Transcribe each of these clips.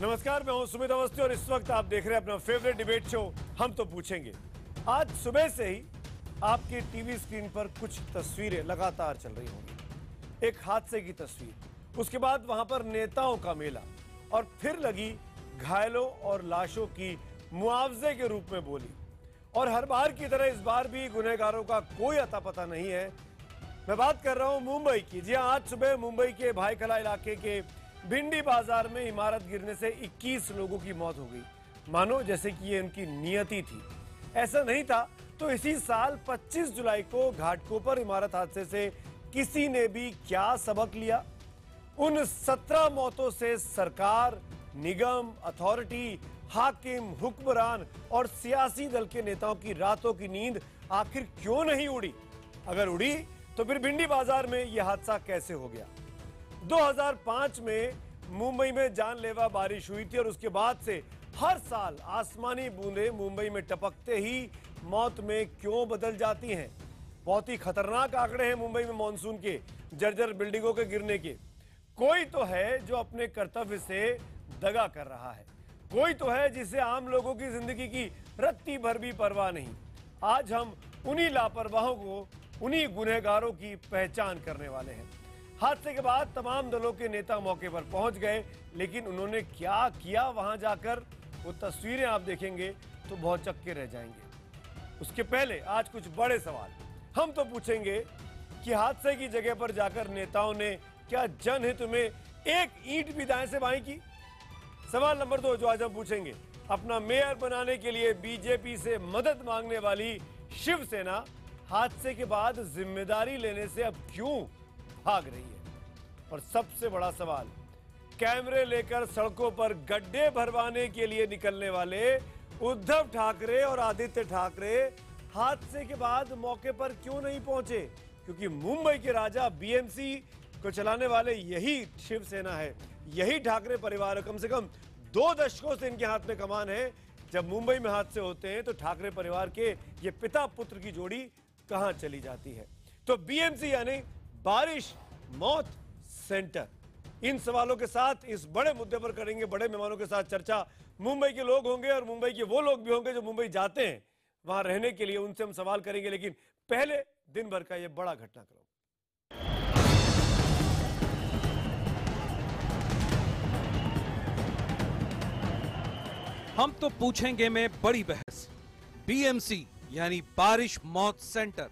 नमस्कार, मैं हूं सुमित अवस्थी और इस वक्त आप देख रहे हैं अपना फेवरेट डिबेट शो हम तो पूछेंगे। आज सुबह से ही आपकी टीवी स्क्रीन पर कुछ तस्वीरें लगातार चल रही होंगी। एक हादसे की तस्वीर, उसके बाद वहां पर नेताओं का मेला और फिर लगी घायलों और लाशों की मुआवजे के रूप में बोली। और हर बार की तरह इस बार भी गुनहगारों का कोई अता पता नहीं है। मैं बात कर रहा हूं मुंबई की। जी हां, आज सुबह मुंबई के भाईखला इलाके के भिंडी बाजार में इमारत गिरने से 21 लोगों की मौत हो गई। मानो जैसे कि ये उनकी नियति थी। ऐसा नहीं था तो इसी साल 25 जुलाई को घाटकोपर इमारत हादसे से किसी ने भी क्या सबक लिया? उन 17 मौतों से सरकार, निगम, अथॉरिटी, हाकिम, हुक्मरान और सियासी दल के नेताओं की रातों की नींद आखिर क्यों नहीं उड़ी? अगर उड़ी तो फिर भिंडी बाजार में यह हादसा कैसे हो गया? 2005 में मुंबई में जानलेवा बारिश हुई थी और उसके बाद से हर साल आसमानी बूंदें मुंबई में टपकते ही मौत में क्यों बदल जाती हैं? बहुत ही खतरनाक आंकड़े हैं मुंबई में मॉनसून के, जर्जर बिल्डिंगों के गिरने के। कोई तो है जो अपने कर्तव्य से दगा कर रहा है, कोई तो है जिसे आम लोगों की जिंदगी की रत्ती भर भी परवाह नहीं। आज हम उन्हीं लापरवाहों को, उन्हीं गुनहगारों की पहचान करने वाले हैं। हादसे के बाद तमाम दलों के नेता मौके पर पहुंच गए, लेकिन उन्होंने क्या किया वहां जाकर, वो तस्वीरें आप देखेंगे तो बहुत चक्के रह जाएंगे। उसके पहले आज कुछ बड़े सवाल हम तो पूछेंगे कि हादसे की जगह पर जाकर नेताओं ने क्या जनहित में एक ईंट भी दाएं से बाएं की? सवाल नंबर 2 जो आज हम पूछेंगे, अपना मेयर बनाने के लिए बीजेपी से मदद मांगने वाली शिवसेना हादसे के बाद जिम्मेदारी लेने से अब क्यों भाग रही है? और सबसे बड़ा सवाल, कैमरे लेकर सड़कों पर गड्ढे भरवाने के लिए निकलने वाले उद्धव ठाकरे और आदित्य ठाकरे हादसे के बाद मौके पर क्यों नहीं पहुंचे? क्योंकि मुंबई के राजा बीएमसी को चलाने वाले यही शिवसेना है, यही ठाकरे परिवार है। कम से कम 2 दशकों से इनके हाथ में कमान है। जब मुंबई में हादसे होते हैं तो ठाकरे परिवार के ये पिता पुत्र की जोड़ी कहां चली जाती है? तो बीएमसी यानी बारिश मौत सेंटर। इन सवालों के साथ इस बड़े मुद्दे पर करेंगे बड़े मेहमानों के साथ चर्चा। मुंबई के लोग होंगे और मुंबई के वो लोग भी होंगे जो मुंबई जाते हैं वहां रहने के लिए, उनसे हम सवाल करेंगे। लेकिन पहले दिन भर का ये बड़ा घटनाक्रम। हम तो पूछेंगे में बड़ी बहस, बीएमसी यानी बारिश मौत सेंटर।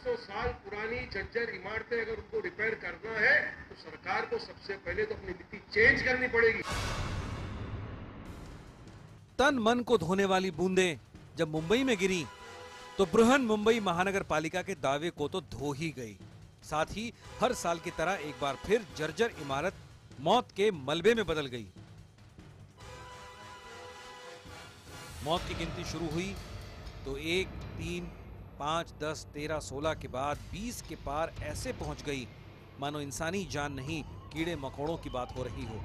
सौ साल पुरानी जर्जर इमारतें अगर उनको रिपेयर करना है तो सरकार को सबसे पहले तो अपनी नीति चेंज करनी पड़ेगी। तन मन को धोने वाली बूंदें जब मुंबई में गिरी तो बृहन मुंबई महानगर पालिका के दावे को तो धो ही गई। साथ ही हर साल की तरह एक बार फिर जर्जर इमारत मौत के मलबे में बदल गई। मौत की गिनती शुरू हुई तो 1, 3, 5, 10, 13, 16 के बाद 20 के पार ऐसे पहुंच गई मानो इंसानी जान नहीं, कीड़े मकोड़ों की बात हो रही हो।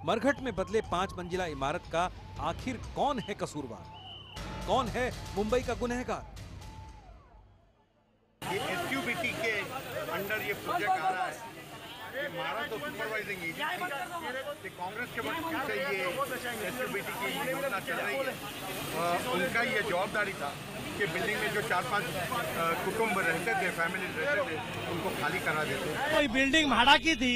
मरघट में बदले 5 मंजिला इमारत का आखिर कौन है कसूरवार? कौन है मुंबई का गुनहगार? ये एसयूबीटी के अंडर ये प्रोजेक्ट आ रहा है। हमारा तो सुपरवाइजिंग एजेंसी कांग्रेस के वक्त से ये एसयूबीटी की योजना चल रही है। उनका ये जवाबदारी था कि बिल्डिंग में जो 4-5 कुटुंब रहते थे, फैमिली रहते थे, उनको खाली करा देते। कोई बिल्डिंग भाड़ा की थी,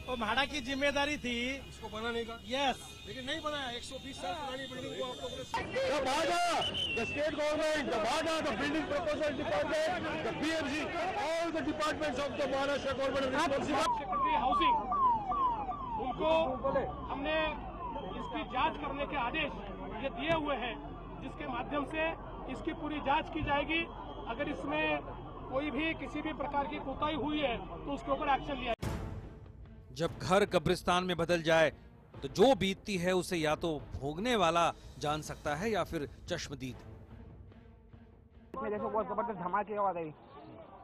वो भाड़ा की जिम्मेदारी थी, इसको बनाने का। यस, लेकिन नहीं बनाया। 120 साल पुरानी बिल्डिंग को आप लोगों ने state government, the building proposal department, the BMC, all the departments of the Maharashtra government secretary housing, उनको हमने इसकी जांच करने के आदेश ये दिए हुए हैं, जिसके माध्यम से इसकी पूरी जांच की जाएगी। अगर इसमें कोई भी किसी भी प्रकार की कोताही हुई है तो उसके ऊपर एक्शन लिया। जब घर कब्रिस्तान में बदल जाए तो जो बीतती है उसे या तो भोगने वाला जान सकता है या फिर चश्मदीद। देखो बहुत जबरदस्त धमाके की आवाज आई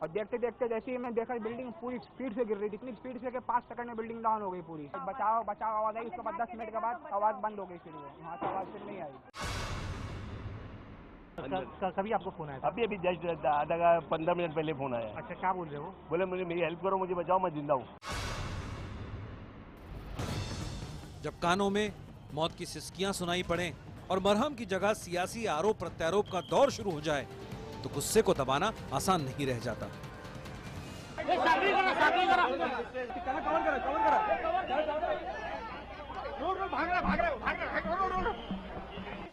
और देखते देखते जैसे ही मैं देखा बिल्डिंग पूरी स्पीड से गिर रही थी, इतनी स्पीड से कि 5 सेकंड में बिल्डिंग डाउन हो गई पूरी। बचाओ बचाओ आवाज आई, उसके बाद 10 मिनट के बाद आवाज बंद हो गई, फिर वो आवाज फिर नहीं आई। कभी आपको फोन आया था? अभी अभी जस्ट आधा 15 मिनट पहले फोन आया। अच्छा, क्या बोल रहे हो? बोले मुझे मेरी हेल्प करो, मुझे बचाओ, मैं जिंदा हूँ। जब कानों में मौत की सिसकियां सुनाई पड़ें और मरहम की जगह सियासी आरोप प्रत्यारोप का दौर शुरू हो जाए तो गुस्से को दबाना आसान नहीं रह जाता।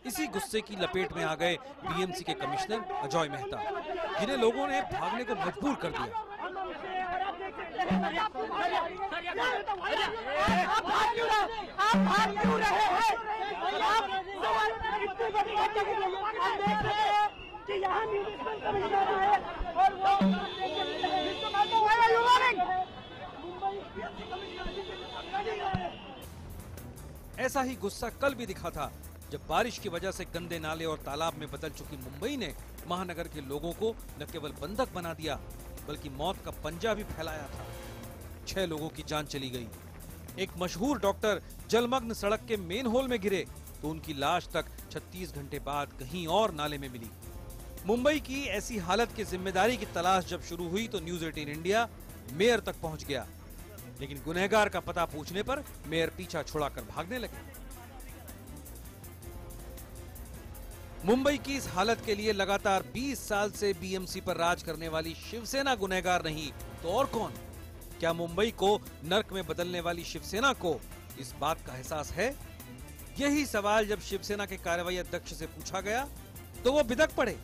इसी गुस्से की लपेट में आ गए बीएमसी के कमिश्नर अजॉय मेहता, जिन्हें लोगों ने भागने को मजबूर कर दिया। ऐसा ही गुस्सा कल भी दिखा था जब बारिश की वजह से गंदे नाले और तालाब में बदल चुकी मुंबई ने महानगर के लोगों को न केवल बंधक बना दिया बल्कि मौत का पंजा भी फैलाया था। 6 लोगों की जान चली गई। एक मशहूर डॉक्टर जलमग्न सड़क के मेन होल में गिरे तो उनकी लाश तक 36 घंटे बाद कहीं और नाले में मिली। मुंबई की ऐसी हालत की जिम्मेदारी की तलाश जब शुरू हुई तो न्यूज 18 इंडिया मेयर तक पहुंच गया, लेकिन गुनहगार का पता पूछने पर मेयर पीछा छुड़ाकर भागने लगे। मुंबई की इस हालत के लिए लगातार 20 साल से बीएमसी पर राज करने वाली शिवसेना गुनहगार नहीं तो और कौन? क्या मुंबई को नर्क में बदलने वाली शिवसेना को इस बात का एहसास है? यही सवाल जब शिवसेना के कार्यवाही अध्यक्ष से पूछा गया तो वो बिदक पड़े।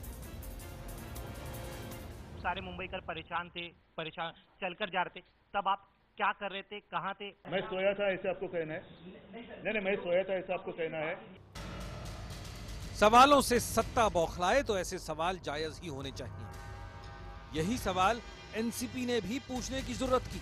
सारे मुंबईकर परेशान चलकर जा रहे थे, तब आप क्या कर रहे थे, कहाँ थे? मैं सोया था ऐसे आपको कहना है? नहीं, मैं सोया था ऐसा आपको कहना है? सवालों से सत्ता बौखलाए तो ऐसे सवाल जायज ही होने चाहिए। यही सवाल एनसीपी ने भी पूछने की जरूरत की।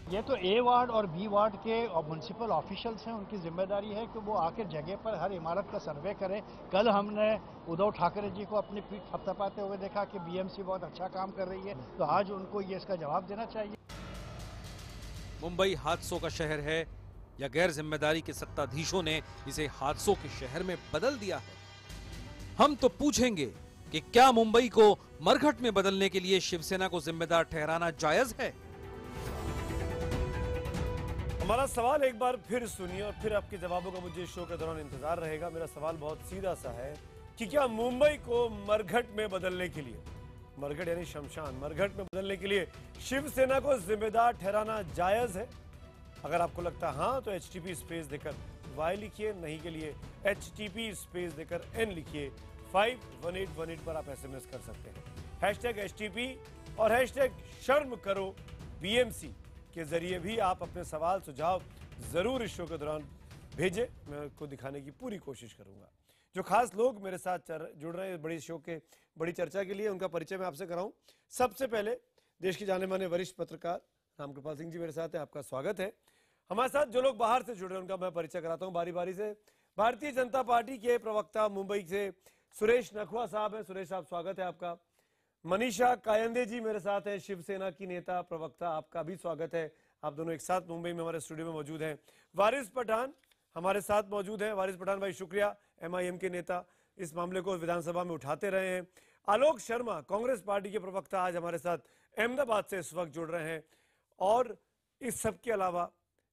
ये तो ए वार्ड और बी वार्ड के म्युनिसिपल ऑफिशियल्स हैं, उनकी जिम्मेदारी है कि वो आकर जगह पर हर इमारत का सर्वे करें। कल हमने उद्धव ठाकरे जी को अपनी पीठ थपथपाते हुए देखा कि बीएमसी बहुत अच्छा काम कर रही है, तो आज उनको ये इसका जवाब देना चाहिए। मुंबई हादसों का शहर है या गैर जिम्मेदारी के सत्ताधीशों ने इसे हादसों के शहर में बदल दिया है? हम तो पूछेंगे कि क्या मुंबई को मरघट में बदलने के लिए शिवसेना को जिम्मेदार ठहराना जायज है? हमारा सवाल एक बार फिर सुनिए और फिर आपके जवाबों का मुझे शो के दौरान इंतजार रहेगा। मेरा सवाल बहुत सीधा सा है कि क्या मुंबई को मरघट में बदलने के लिए, मरघट यानी शमशान, मरघट में बदलने के लिए शिवसेना को जिम्मेदार ठहराना जायज है? अगर आपको लगता हाँ तो HTP स्पेस देकर Y लिखिए, नहीं के लिए HTP स्पेस देकर N लिखिए। 51818 पर आप SMS कर सकते हैं। #HTP और #शर्म करो BMC के जरिए भी आप अपने सवाल सुझाव जरूर इस शो के दौरान भेजें। मैं आपको दिखाने की पूरी कोशिश करूंगा। जो खास लोग मेरे साथ जुड़ रहे हैं बड़ी शो के बड़ी चर्चा के लिए, उनका परिचय मैं आपसे कराऊं। सबसे पहले देश के जाने माने वरिष्ठ पत्रकार रामकृपाल सिंह जी मेरे साथ हैं, आपका स्वागत है। हमारे साथ जो लोग बाहर से जुड़ रहे हैं उनका मैं परिचय कराता हूं बारी बारी से। भारतीय जनता पार्टी के प्रवक्ता मुंबई से सुरेश नखवा साहब हैं। सुरेश साहब स्वागत है आपका। मनीषा कायंदे जी मेरे साथ हैं, शिवसेना की नेता प्रवक्ता, आपका भी स्वागत है। आप दोनों एक साथ मुंबई में हमारे स्टूडियो में मौजूद हैं। वारिस पठान हमारे साथ मौजूद हैं। वारिस पठान भाई शुक्रिया, MIM के नेता, इस मामले को विधानसभा में उठाते रहे हैं। आलोक शर्मा कांग्रेस पार्टी के प्रवक्ता आज हमारे साथ अहमदाबाद से इस वक्त जुड़ रहे हैं। और इस सब के अलावा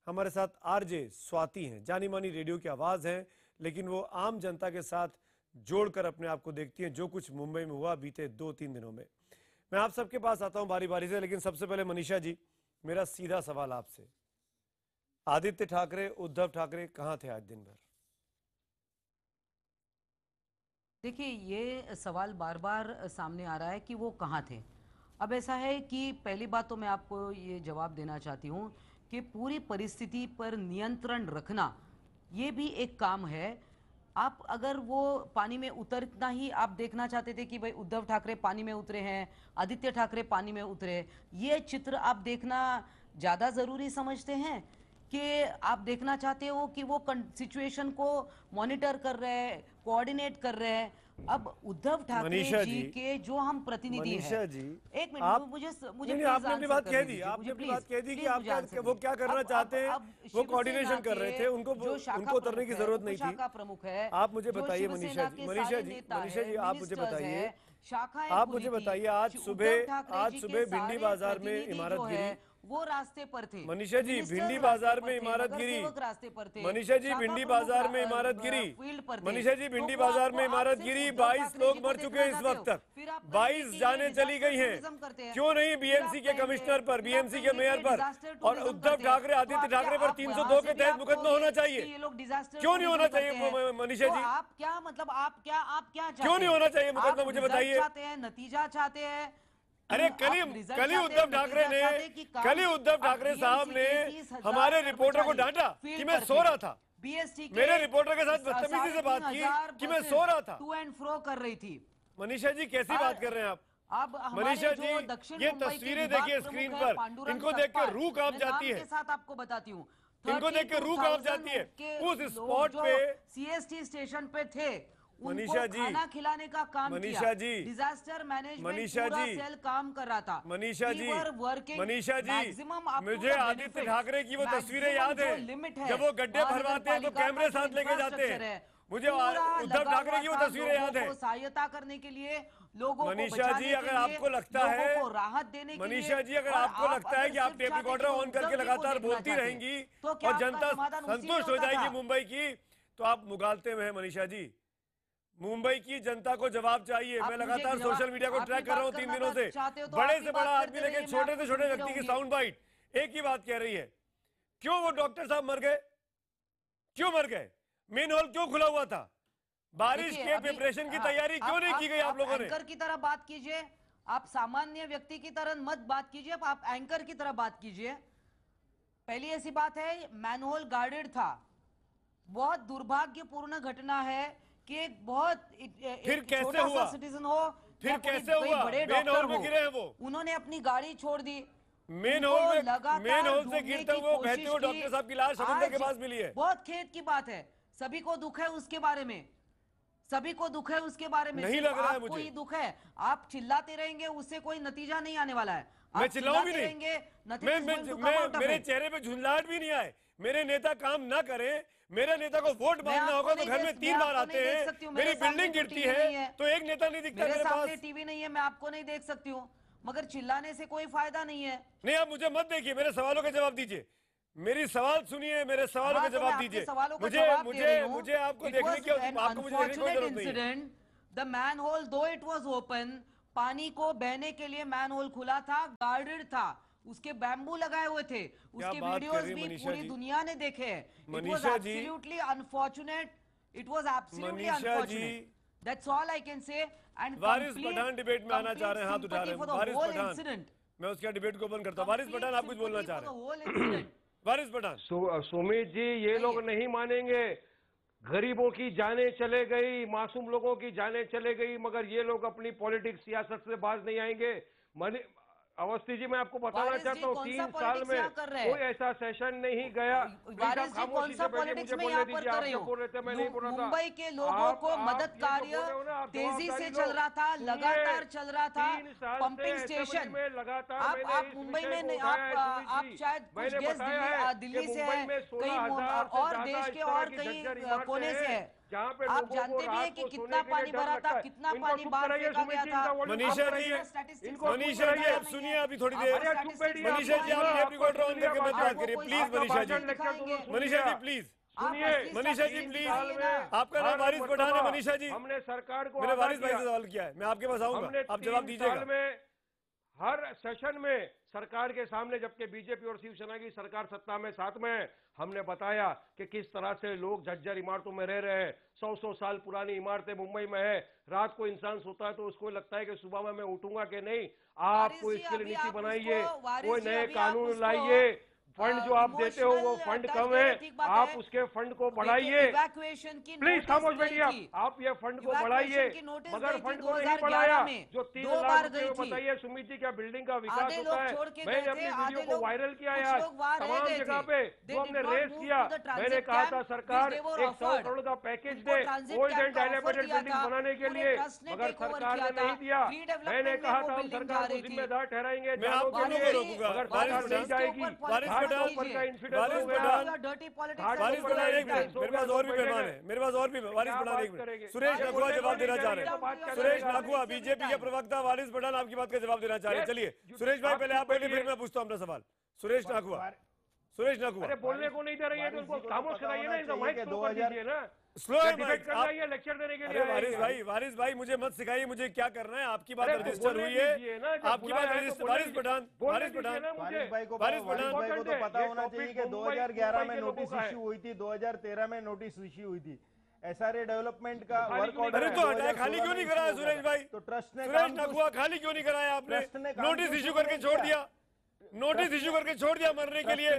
हमारे साथ RJ स्वाति हैं, जानी मानी रेडियो की आवाज़ हैं, लेकिन वो आम जनता के साथ जोड़कर अपने आप को देखती हैं जो कुछ मुंबई में हुआ बीते 2-3 दिनों में। मैं आप सबके पास आता हूं बारी बारी से, लेकिन सबसे पहले मनीषा जी, मेरा सीधा सवाल आपसे, आदित्य ठाकरे, उद्धव ठाकरे कहां थे आज दिन भर? देखिए, ये सवाल बार बार सामने आ रहा है कि वो कहाँ थे। अब ऐसा है कि पहली बात तो मैं आपको ये जवाब देना चाहती हूँ कि पूरी परिस्थिति पर नियंत्रण रखना ये भी एक काम है। आप अगर वो पानी में उतरना ही आप देखना चाहते थे कि भाई उद्धव ठाकरे पानी में उतरे हैं, आदित्य ठाकरे पानी में उतरे, ये चित्र आप देखना ज़्यादा ज़रूरी समझते हैं कि आप देखना चाहते हो कि वो सिचुएशन को मॉनिटर कर रहे हैं, कोऑर्डिनेट कर रहे हैं, अब उद्धव ठाकरे मनीषा जी जी, के जो हम प्रतिनिधि मनीषा हैं, जी, एक मिनट आप मुझे नहीं, प्लीज आपने अपनी आंसर बात करने कह दी, दीजिए, आपने मुझे अपनी प्लीज बात कह दी कि प्लीज आप मुझे क्या आंसर वो क्या दीजिए। करना अब चाहते हैं, वो शिवसेना कोऑर्डिनेशन कर के रहे थे, उनको जो शाखा उनको उतरने की प्रमुख है, जरूरत नहीं थी। उपशाखा प्रमुख है, आप मुझे जो बताइए शिवसेना मनीषा जी, के मनीषा सारे जी, नेता मनीषा है, जी, आप मुझे मिनिस्टर्स बताइए, है, शाखाएं आप खुली मुझे थी। बताइए, आज उद्धव सुबह ठाकरे जी के भिंडी सारे बाजार में प्रतिनिधि इमारत जो गिरी। है, वो रास्ते पर थे। मनीषा जी, मिनिस्टर्स भिंडी रास्ते बाजार पर में थे, इमारत नगर गिरी। सेवक रास्ते पर थे, मनीषा जी, शाखा भिंडी प्रमुख बाजार में इमारत गिरी। फील्ड पर थे। मनीषा जी, तो भिंडी वो बाजार आपको- में इमारत आप सिर्फ गिरी, उद्धव 22 ठाकरे लोग जी को मर चुके देखना हैं इस चाहते वक्त हो। तक, फिर आप 22 जाने चली गई हैं। टूरिज्म करते हैं। क्यों नहीं बीएमसी के कमिश्नर पर, बीएमसी के मेयर पर और उद्धव ठाकरे, आदित्य ठाकरे पर 302 के तहत मुकदमा होना चाहिए। ये लोग डिजास्टर क्यों नहीं होना चाहिए मनीषा जी? आप क्या मतलब आप क्या चाहते क्यों नहीं होना चाहिए हैं? मुकदमा, आप मुझे रिजल्ट बताइए। चाहते हैं, नतीजा चाहते हैं। अरे आप कल ही रिजल्ट उद्धव चाहते हैं, ठाकरे नतीजा चाहते हैं कि ने, काम- कल ही उद्धव अब ठाकरे साहब ने 30,000 हमारे रिपोर्टर को कर्मचारी डांटा कि फील्ड मैं पर सो थे। रहा था। बीएसटी मेरे रिपोर्टर के साथ बदतमीजी से बात की कि मैं सो रहा था। टू एंड फ्रो कर रही थी। मनीषा जी, कैसी बात कर रहे हैं आप? अब हमारे मनीषा जो जी, दक्षिण ये मुंबई के तस्वीरें विभाग देखिए प्रमुख स्क्रीन है, पर, पांडुरंग इनको देख के सतपाल, रूह कांप मैं जाती नाम है। के साथ आपको बताती हूँ, इनको देख के रूह कांप जाती है। उस स्पॉट पे सीएसटी स्टेशन पे थे, मनीषा उनको जी, खाना खिलाने का काम मनीषा किया। जी, डिजास्टर मैनेजमेंट मनीषा पूरा जी, सेल काम कर रहा था। Manisha ji, We were working Manisha ji, maximum up to मुझे the आदित्य benefit। ठाकरे की वो तस्वीरें maximum याद जो है, limit है, जब वो गड्ढे भरवाते हैं तो महानगरपालिका कैमरे का साथ जो लेके जाते infrastructure हैं। है, मुझे पूरा उद्धव लगा ठाकरे की वो हुआ था तस्वीरें याद लोगों है। को सहायता करने के लिए, लोगों को मनीषा बचाने जी, के अगर लिए, आपको लगता लोगों है, को राहत देने के लिए, मनीषा जी, अगर और आपको लगता है अगर कि आप सिर्फ टेप चाहते रिकॉर्डर कि ऑन करके उद्धव जी को लगातार देखना बोलती चाहते, रहेंगी तो क्या और आपका जनता समाधान उसी में संतुष्ट हो होता जाएगी था? मुंबई की, तो आप मुगालते में हैं मनीषा जी। मुंबई की जनता को जवाब चाहिए। आप मैं मुझे लगातार जवाब- सोशल मीडिया को आपकी ट्रैक कर रहा हूँ बात 3 करना दिनों से, चाहते हो तो बड़े आपकी से बात बड़ा करते आदमी रहिए, लेके मैं छोटे आपको से छोटे सुनती व्यक्ति की रहूंगी। साउंड बाइट एक ही बात कह रही है। क्यों वो डॉक्टर साहब मर गए? क्यों मर गए? मेन हॉल क्यों खुला हुआ था? बारिश देखिए, के अभी- प्रिपरेशन की तैयारी क्यों नहीं की गई आप लोगों ने? एंकर की तरह बात कीजिए, आप सामान्य व्यक्ति की तरह मत बात कीजिए, आप एंकर की तरह बात कीजिए। पहली ऐसी बात है, मैनहोल गार्डेड था। बहुत दुर्भाग्यपूर्ण घटना है कि एक बहुत फिर कैसे छोटा हुआ? सा सिटीजन हो फिर या कोई- कैसे कोई हुआ? बड़े मेन डॉक्टर हॉल में हो, गिरे हैं वो। उन्होंने अपनी गाड़ी छोड़ दी। मेन उनको हॉल में, लगातार मेन हॉल से ढूंढने गिरते की हुए कोशिश बहते हुए की। डॉक्टर साहब की लाश समंदर के आज पास मिली है। बहुत खेद की बात है, सभी को दुख है उसके बारे में, सभी को दुख है उसके बारे में। नहीं सिर्फ लग रहा है आपको मुझे। ही दुख है, आप चिल्लाते रहेंगे, उससे कोई नतीजा नहीं आने वाला है। मैं आप चिल्लाऊं भी चिल्लाते नहीं। रहेंगे, nothing is going to come out of मेरे it। चेहरे पे झुंझलाहट भी नहीं आए। मेरे नेता काम ना करें, मेरे नेता को वोट मांगना आपको होगा तो नहीं घर में देख- 3 मैं बार आपको आते नहीं देख हैं। सकती हूँ, मेरी मेरे सामने बिल्डिंग तो गिरती टीवी नहीं है है। तो एक नेता नहीं दिखता मेरे मेरे सामने पास। टीवी नहीं है, मैं आपको नहीं देख सकती हूँ, मगर चिल्लाने से कोई फायदा नहीं है। नहीं, आप मुझे मत देखिए, मेरे सवालों का जवाब दीजिए। मेरी सवाल सुनिए, मेरे सवालों हाँ, का तो मैं जवाब आपके दीजिए। सवालों का मुझे जवाब दे मुझे रही हूँ। मुझे आपको It देखने was की an आपको मुझे देखने की कोई unfortunate जरूरत नहीं है। incident. The manhole, though it was open, पानी को बहने के लिए मैनहोल खुला था, गार्डेड था, उसके बैम्बू लगाए हुए थे, उसके बात कर वीडियोस रही भी मनीषा पूरी जी? दुनिया ने देखे हैं। It was Manisha ji? absolutely unfortunate. It was absolutely Manisha ji? unfortunate. That's all I can say. And Waris complete- Pathan debate में आना चाह रहे हैं, हाथ उठा रहे complete हैं। sympathy for the Waris whole Pathan, incident. मैं उसका डिबेट को ओपन करता हूँ। वारिस पठान, आप कुछ बोलना चाह रहे हैं? Complete sympathy for the whole incident. वारिस पठान, सुमित जी, ये लोग नहीं मानेंगे। गरीबों की जानें चले गई, मासूम लोगों की जानें चले गई, मगर ये लोग अपनी पॉलिटिक्स सियासत से बाज नहीं आएंगे। अवस्थी जी, मैं आपको बताना वारिस जी, चाहता हूँ, कौन 3 सा साल politics में यहाँ कर रहे हैं? कोई ऐसा सेशन नहीं गया। वारिस जी, कौन सा पॉलिटिक्स में यहाँ पर कर रही हूँ? मुंबई के लोगों को मदद कार्य तेजी से चल रहा था, लगातार चल रहा था। पंपिंग स्टेशन, आप मुंबई में आप शायद कुछ गेस्ट दिल्ली से है, कहीं और देश के और कहीं कोने से है। आप जानते भी हैं कि कितना पानी भरा था, कितना पानी बाहर फेंका गया था। मनीषा जी, मनीषा जी, आप सुनिए अभी थोड़ी देर। मनीषा जी, आप टेप रिकॉर्डर ऑन करके मत बात करिए प्लीज। मनीषा जी, मनीषा जी प्लीज, सुनिए मनीषा जी प्लीज। आपका नाम वारिस पठान है मनीषा जी? हमने सरकार को मैंने वारिस भाई से सवाल किया है, मैं आपके पास आऊंगा, आप जवाब दीजिएगा। हर सेशन में सरकार के सामने, जबकि बीजेपी और शिवसेना की सरकार सत्ता में साथ में है, हमने बताया कि किस तरह से लोग झज्जर इमारतों में रह रहे हैं। 100 साल पुरानी इमारतें मुंबई में है। रात को इंसान सोता है तो उसको लगता है कि सुबह में मैं उठूंगा कि नहीं। आप कोई इसके लिए नीति बनाइए, कोई नए कानून लाइए। फंड जो आप देते हो वो फंड कम है, आप उसके फंड को बढ़ाइए। इवैक्यूएशन की प्लीज नोटिस खामोश गई बैठिए थी। आप ये फंड को इवैक्यूएशन बढ़ाइए, की नोटिस मगर गई थी फंड को नहीं 2011 बढ़ाया। में, जो 3 दो लाख बार रुपए गई थी। बताइए सुमित जी क्या बिल्डिंग का विकास आधे होता लोग है। छोड़ के मैंने गए अपनी थे, वीडियो आधे को लोग वायरल किया है कुछ आज लोग वहाँ रह तमाम गए जगह थे। पे They जो did हमने not रेस move किया। to the transit मैंने कहा था camp सरकार which they were 100 offered। Crore का पैकेज उनको दे transit ओल्ड camp एंड का offer डायलेबेटेड दिया बिल्डिंग था, बनाने के पूरे लिए, ट्रस्ट ने मगर टेक ओवर सरकार किया ने था। नहीं दिया। रीडेवलपमेंट मैंने में कहा वो था हम बिल्डिंग सरकार जा को रही थी। जिम्मेदार ठहराएंगे मैं जालों आपको के नहीं लिए, रोकूंगा। मगर वारिस सरकार नहीं पठान, जाएगी। वारिस घाट के पठान, ऊपर का इंसिडेंट वारिस हो गया। पठान, dirty politics घाट वारिस को पठान बढ़ाइए, एक मिनट, मेरे पास और भी मेहमान है, मेरे पास और भी वारिस क्या पठान बात एक मिनट। करेंगे? सुरेश ये नकुआ बोलने जवाब को देना नहीं चाह रहे चाहिए, बात क्या हैं। सुरेश करेगा? नकुआ बीजेपी के प्रवक्ता वारिस पठान आपकी बात का जवाब देना चाह रहे हैं। चलिए सुरेश भाई पहले आप बोलिए, फिर मैं पूछता हूँ अपना सवाल। सुरेश नकुआ, सुरेश नकुआ, अरे बोलने को नहीं दे रही है तो उनको खामोश कराइए ना, इनका माइक स्लो कर दीजिए ना। स्लो है डिबेट माइक। करना है या लेक्चर देने के लिए अरे आए हैं? वारिस भाई मुझे मत सिखाइए मुझे क्या करना है। आपकी बात अरे रजिस्टर बोलने हुई दीजिए है, ना, जब आपकी बुलाया बात है तो रजिस्टर। बोलने वारिस पठान, बोलने वारिस दीजिए पठान, ना मुझे। वारिस वारिस पठान, भाई को तो पता ये होना चाहिए कि टॉपिक 2011 में मुंबई के नोटिस लोगों का इश्यू हुई थी, 2013 में नोटिस इश्यू हुई थी। एसआरए डेवलपमेंट का खाली वर्क क्यों नहीं ऑर्डर अरे तो हटाया, खाली क्यों नहीं कराया सुरेश भाई? तो ट्रस्ट ने सुरेश नकुआ खाली क्यों नहीं कराया आपने? ट्रस्ट ने काम नोटिस क्यों इश्यू शुरू करके नहीं छोड़ किया? दिया, नोटिस इश्यू करके छोड़ दिया मरने के लिए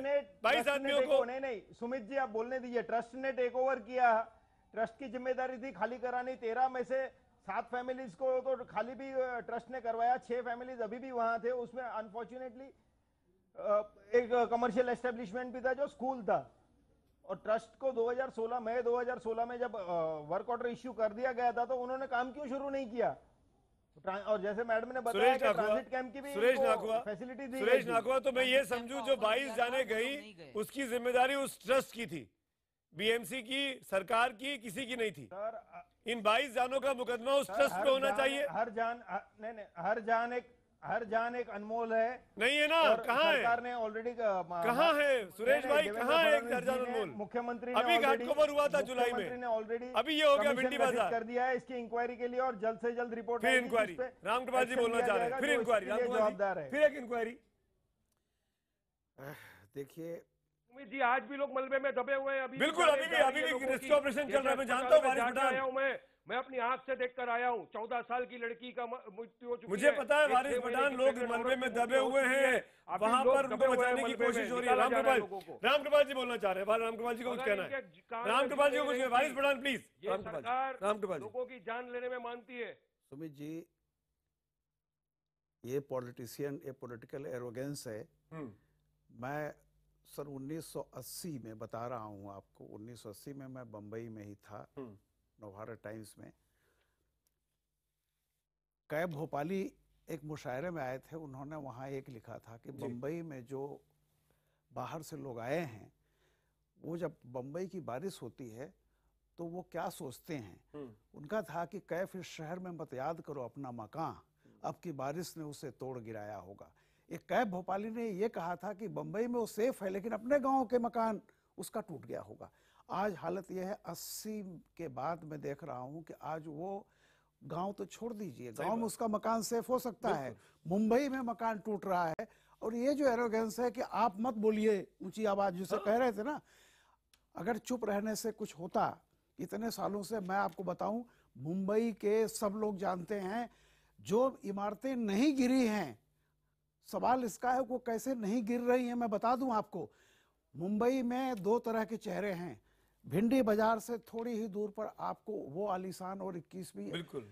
22 आदमियों को। नहीं सुमित जी आप बोलने दीजिए। ट्रस्ट ने टेक ओवर किया, ट्रस्ट की जिम्मेदारी थी खाली करानी। 13 में से 7 फैमिलीज को तो खाली भी ट्रस्ट ने करवाया, 6 फैमिलीज अभी भी वहां थे। उसमें अनफॉर्चुनेटली एक कमर्शियल एस्टेब्लिशमेंट भी था जो स्कूल था। और ट्रस्ट को 2016 मई 2016 में जब वर्क ऑर्डर इश्यू कर दिया गया था तो उन्होंने काम क्यों शुरू नहीं किया? और जैसे मैडम ने बताया कि ट्रांजिट कैंप की भी फैसिलिटी दी। सुरेश नाकुआ, तो मैं ये समझूं जो 22 जाने गई उसकी जिम्मेदारी उस ट्रस्ट की थी, बीएमसी की, सरकार की, किसी की नहीं थी। सर इन 22 जानों का मुकदमा उस ट्रस्ट पे होना चाहिए। हर जान एक अनमोल है। नहीं है ना? कहाँ है? सरकार ने ऑलरेडी कहाँ है सुरेश भाई, कहाँ है एक दर्जन अनमोल? मुख्यमंत्री अभी घाटकोपर हुआ था जुलाई मुख्यमंत्री में, ने ऑलरेडी अभी ये हो गया भिंडी बाजार कर दिया है इसकी इंक्वायरी के लिए और जल्द से जल्द रिपोर्ट फिर इंक्वायरी। रामकृपाल जी बोलना चाह रहे हैं, फिर इंक्वायरी, जवाबदार है। फिर एक इंक्वायरी। देखिए सुमित जी आज भी लोग मलबे में दबे हुए हैं। अभी बिल्कुल, अभी भी रेस्क्यू ऑपरेशन चल रहा है, मैं जानता हूँ वारिस पठान। मैं अपनी आंख से देखकर आया हूँ। 14 साल की लड़की का मृत्यु हो चुकी है। मुझे पता है वारिस पठान, लोग मलबे में दबे हुए हैं, वहां पर उनको बचाने की कोशिश हो रही है। रामकृपाल जी बोलना चाह रहे हैं, रामकृपाल जी को कुछ कहना है। रामकृपाल जी को कुछ, वारिस पठान प्लीज। रामकृपाल लोगों की जान लेने में मानती है। सुमित जी, ये पॉलिटिशियन, ये पॉलिटिकल एरोगेंस है। मैं सन 1980 में बता रहा हूँ आपको, 1980 में मैं बंबई में ही था, नवभारत टाइम्स में। कैब भोपाली एक मुशायरे में आए थे, उन्होंने वहाँ एक लिखा था कि बंबई में जो बाहर से लोग आए हैं वो जब बंबई की बारिश होती है तो वो क्या सोचते हैं। उनका था कि कैफ इस शहर में मत याद करो अपना मकान, अब की बारिश ने उसे तोड़ गिराया होगा। एक कैब भोपाली ने ये कहा था कि बंबई में वो सेफ है लेकिन अपने गांव के मकान उसका टूट गया होगा। आज हालत यह है, 80 के बाद मैं देख रहा हूं कि आज वो गांव तो छोड़ दीजिए, गांव में उसका मकान सेफ हो सकता है, मुंबई में मकान टूट रहा है। और ये जो एरोगेंस है कि आप मत बोलिए ऊंची आवाज, जिसे कह रहे थे ना, अगर चुप रहने से कुछ होता। इतने सालों से मैं आपको बताऊं, मुंबई के सब लोग जानते हैं जो इमारतें नहीं गिरी हैं, सवाल इसका है वो कैसे नहीं गिर रही हैं। मैं बता दूं आपको, मुंबई में 2 तरह के चेहरे हैं। भिंडी बाजार से थोड़ी ही दूर पर आपको वो आलीशान और 21वीं बिल्कुल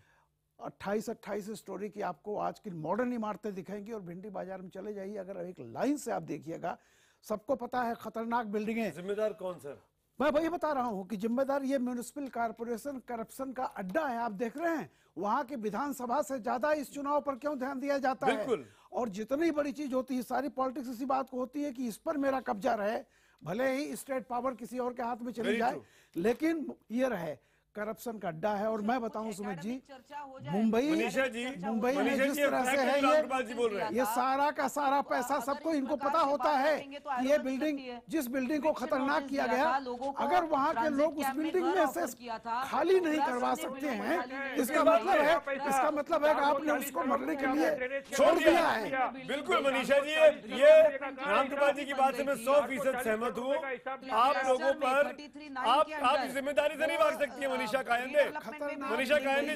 28 स्टोरी की आपको आज की मॉडर्न इमारतें दिखेंगी। और भिंडी बाजार में चले जाइए, अगर एक लाइन से आप देखिएगा, सबको पता है खतरनाक बिल्डिंगें। जिम्मेदार कौन सर? मैं वही बता रहा हूं कि जिम्मेदार ये म्यूनिसिपल कॉर्पोरेशन करप्शन का अड्डा है। आप देख रहे हैं वहां के विधानसभा से ज्यादा इस चुनाव पर क्यों ध्यान दिया जाता है। और जितनी बड़ी चीज होती है, सारी पॉलिटिक्स इसी बात को होती है कि इस पर मेरा कब्जा रहे, भले ही स्टेट पावर किसी और के हाथ में चली जाए, लेकिन ये रहे करप्शन का अड्डा है। और मैं बताऊं सुमित जी, मुंबई में जिस तरह से है ये सारा का सारा पैसा सबको इनको पता होता है। ये बिल्डिंग, जिस बिल्डिंग को खतरनाक किया गया, अगर वहां के लोग उस बिल्डिंग में से खाली नहीं करवा सकते हैं, इसका मतलब है कि आपने उसको मरने के लिए छोड़ दिया है। बिल्कुल मनीषा जी, ये रामकृपाल जी की बात से मैं 100% सहमत हूँ। आप लोगों पर आप जिम्मेदारी से नहीं भाग सकती है मनीषा मनीषा कायंदे, मनीषा कायंदे,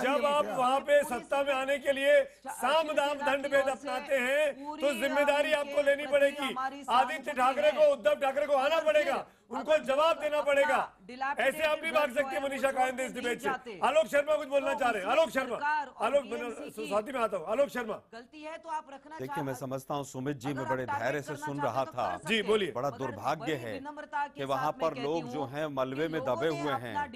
जब आप वहां पे सत्ता में आने के लिए साम दाम दंड भेद अपनाते हैं तो जिम्मेदारी आपको लेनी पड़ेगी। आदित्य ठाकरे को, उद्धव ठाकरे को आना पड़ेगा, उनको जवाब देना पड़ेगा। ऐसे आप नहीं भाग सकते मनीषा कायंदे इस डिबेट से। आलोक शर्मा कुछ बोलना चाह रहे हैं। आलोक शर्मा, आलोक स्वाति में आता हूँ। आलोक शर्मा, गलती है तो आप रखना। देखिए, मैं समझता हूँ सुमित जी, मैं बड़े धैर्य से सुन रहा था। जी बोलिए। बड़ा दुर्भाग्य है कि वहाँ पर लोग जो हैं मलबे में दबे हुए हैं,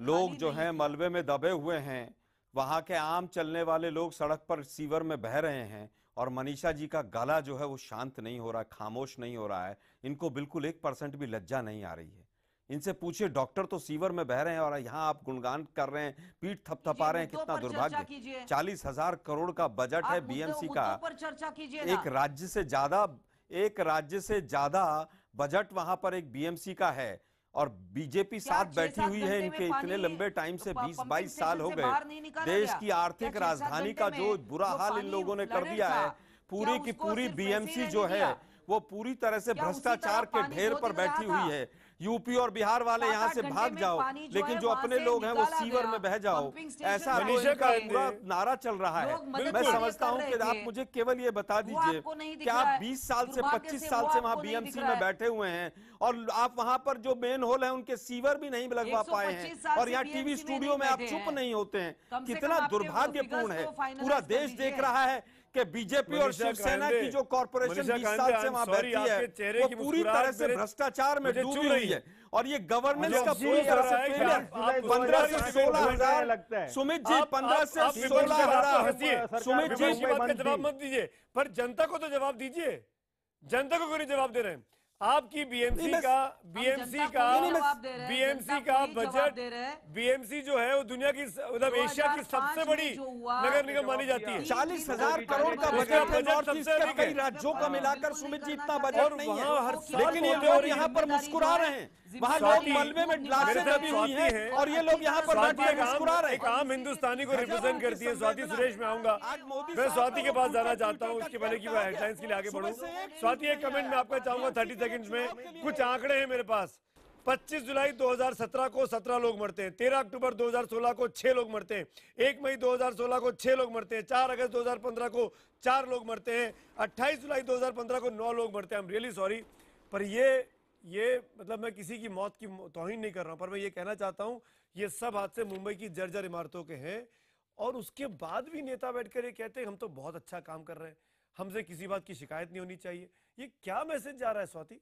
लोग जो हैं मलबे में दबे हुए हैं, वहाँ के आम चलने वाले लोग सड़क पर सीवर में बह रहे हैं और मनीषा जी का गला जो है वो शांत नहीं हो रहा है, खामोश नहीं हो रहा है। इनको बिल्कुल 1% भी लज्जा नहीं आ रही है। इनसे पूछिए, डॉक्टर तो सीवर में बह रहे हैं और यहाँ आप गुणगान कर रहे हैं, पीठ थपथपा रहे हैं। कितना दुर्भाग्य। 40,000 करोड़ का बजट है बीएमसी का। एक राज्य से ज्यादा बजट वहां पर एक बीएमसी का है और बीजेपी साथ बैठी हुई है। इनके इतने लंबे टाइम से 20-22 साल हो गए। देश की आर्थिक राजधानी का जो बुरा हाल इन लोगों ने कर दिया है, पूरी की पूरी बीएमसी जो है वो पूरी तरह से भ्रष्टाचार के ढेर पर बैठी हुई है। यूपी और बिहार वाले यहाँ से भाग जाओ, लेकिन जो अपने लोग हैं वो सीवर में बह जाओ, ऐसा पूरा नारा चल रहा है। मैं समझता हूँ कि आप मुझे केवल ये बता दीजिए कि आप 20 साल से 25 साल से वहाँ बीएमसी में बैठे हुए हैं और आप वहाँ पर जो मेन होल है उनके सीवर भी नहीं लगवा पाए हैं और यहाँ टीवी स्टूडियो में आप चुप नहीं होते हैं। कितना दुर्भाग्यपूर्ण है। पूरा देश देख रहा है कि बीजेपी और शिवसेना की जो कॉर्पोरेशन 20 साल से वहां बैठी है वो पूरी तरह से भ्रष्टाचार में डूबी हुई है और ये गवर्नेंस का पूरी तरह से फेलियर। 15 से 16 हजार सुमित जी, 15 से 16 हजार सुमित जी, जवाब मत दीजिए, पर जनता को तो जवाब दीजिए। जनता को क्यों नहीं जवाब दे रहे हैं? आपकी बीएमसी का बजट, बीएमसी जो है वो दुनिया की, मतलब एशिया की सबसे बड़ी नगर निगम मानी जाती है। 40,000 करोड़ का बजट है नॉर्थ ईस्ट के कई राज्यों का मिलाकर। सुमित जी, इतना बजट नहीं है, लेकिन ये लोग यहाँ पर मुस्कुरा रहे हैं। वहाँ लोग मलबे में लाशें दबी हुई हैं और ये लोग यहाँ पर बैठे मुस्कुरा रहे हैं। एक आम हिंदुस्तानी को रिप्रेजेंट करती है स्वाति सुरेश। मैं आऊंगा, मैं स्वाति के पास जाना चाहता हूँ, उसके पहले की मैं हेडलाइंस के लिए आगे बढ़ूँ। स्वाति, एक कमेंट मैं आपका चाहूंगा 30 सेकंड्स में। कुछ आंकड़े हैं मेरे पास। 25 जुलाई 2017 को 17 लोग मरते हैं, 13 अक्टूबर 2016 को 6 लोग मरते हैं, 1 मई 2016 को 6 लोग मरते हैं, 4 अगस्त 2015 को 4 लोग मरते हैं, 28 जुलाई 2015 को 9 लोग मरते हैं। आई एम रियली सॉरी, पर ये मतलब मैं किसी की मौत की तौहीन नहीं कर रहा हूं, पर मैं ये कहना चाहता हूं ये सब हादसे मुंबई की जर्जर इमारतों के हैं और उसके बाद भी नेता बैठकर ये कहते हैं हम तो बहुत अच्छा काम कर रहे हैं, हमसे किसी बात की शिकायत नहीं होनी चाहिए। ये क्या मैसेज जा रहा है स्वाति?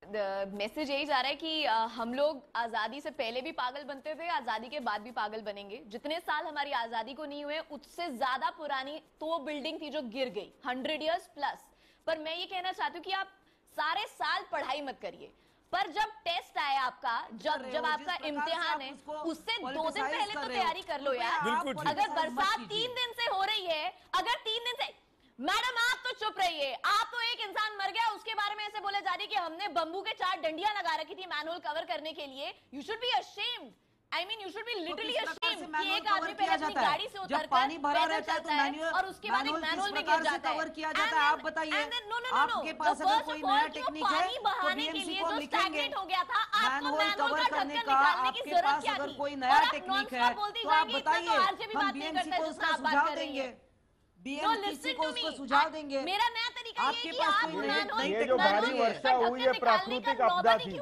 मैसेज यही जा रहा है कि हम लोग आजादी से पहले भी पागल बनते थे, आजादी के बाद भी पागल बनेंगे। जितने साल हमारी आजादी को नहीं हुए उससे ज्यादा पुरानी तो वो बिल्डिंग थी जो गिर गई, 100 इयर्स प्लस। पर मैं ये कहना चाहती हूँ कि आप सारे साल पढ़ाई मत करिए, पर जब टेस्ट आए आपका, जब आपका इम्तिहान है, उससे 2 दिन पहले तो तैयारी कर लो यार। अगर बरसात 3 दिन से हो रही है, अगर 3 दिन से, मैडम आप तो चुप रहिए। आप तो एक इंसान मर गया उसके बारे में ऐसे बोले जा रही कि हमने बंबू के 4 डंडियां लगा रखी थी मैनुअल कवर करने के लिए। You should be ashamed. I mean, you should be literally ashamed कि एक आदमी पहले अपनी गाड़ी से उतरकर पैदल चलता है और उसके बाद एक मैनुअल में गिर जाता है। आप बताइए, आपके पास अगर कोई नया टेक्निक है तो बीएमसी को हम लिखेंगे। मैनुअल कवर करने का आपके पास अगर कोई नया टेक्निक है तो आप बताइए, हम बीएमसी को उसका सुझाव देंगे। बीएमसी को उसको सुझाव देंगे। मेरा नया तरीका आपके पास कोई नई ये जो भारी वर्षा हुई है प्राकृतिक आपदा थी।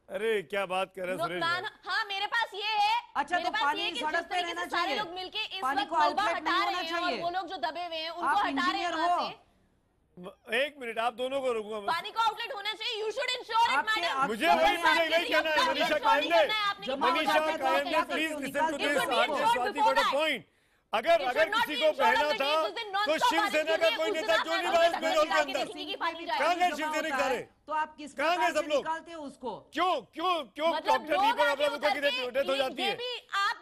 अरे क्या बात कर रहे हैं सुरेश? हाँ, मेरे पास ये है। अच्छा, तो पानी सड़क पे रहना चाहिए। सारे लोग मिलके इस पानी वक्त को मलबा आउटलेट हटा नहीं रहे होना हैं और चाहिए। वो लोग जो दबे हुए हैं उनको हटा रहे हैं वहाँ से। 1 मिनट, आप दोनों को रुकूंगा। पानी को आउटलेट होना चाहिए। You should ensure it madam. मुझे वही कहना है। Manisha Kayande, please listen to this. Swati got a point. अगर किसी को कहना था तो शिवसेना का कोई नेता क्यों नहीं रहा इस बेरोल के अंदर? कहाँ गए शिवसैनिक सारे? तो आप किस कहाँ गए सब लोग? निकालते हैं उसको? क्यों डॉक्टर दीपक अग्रवाल की डेथ हो जाती है?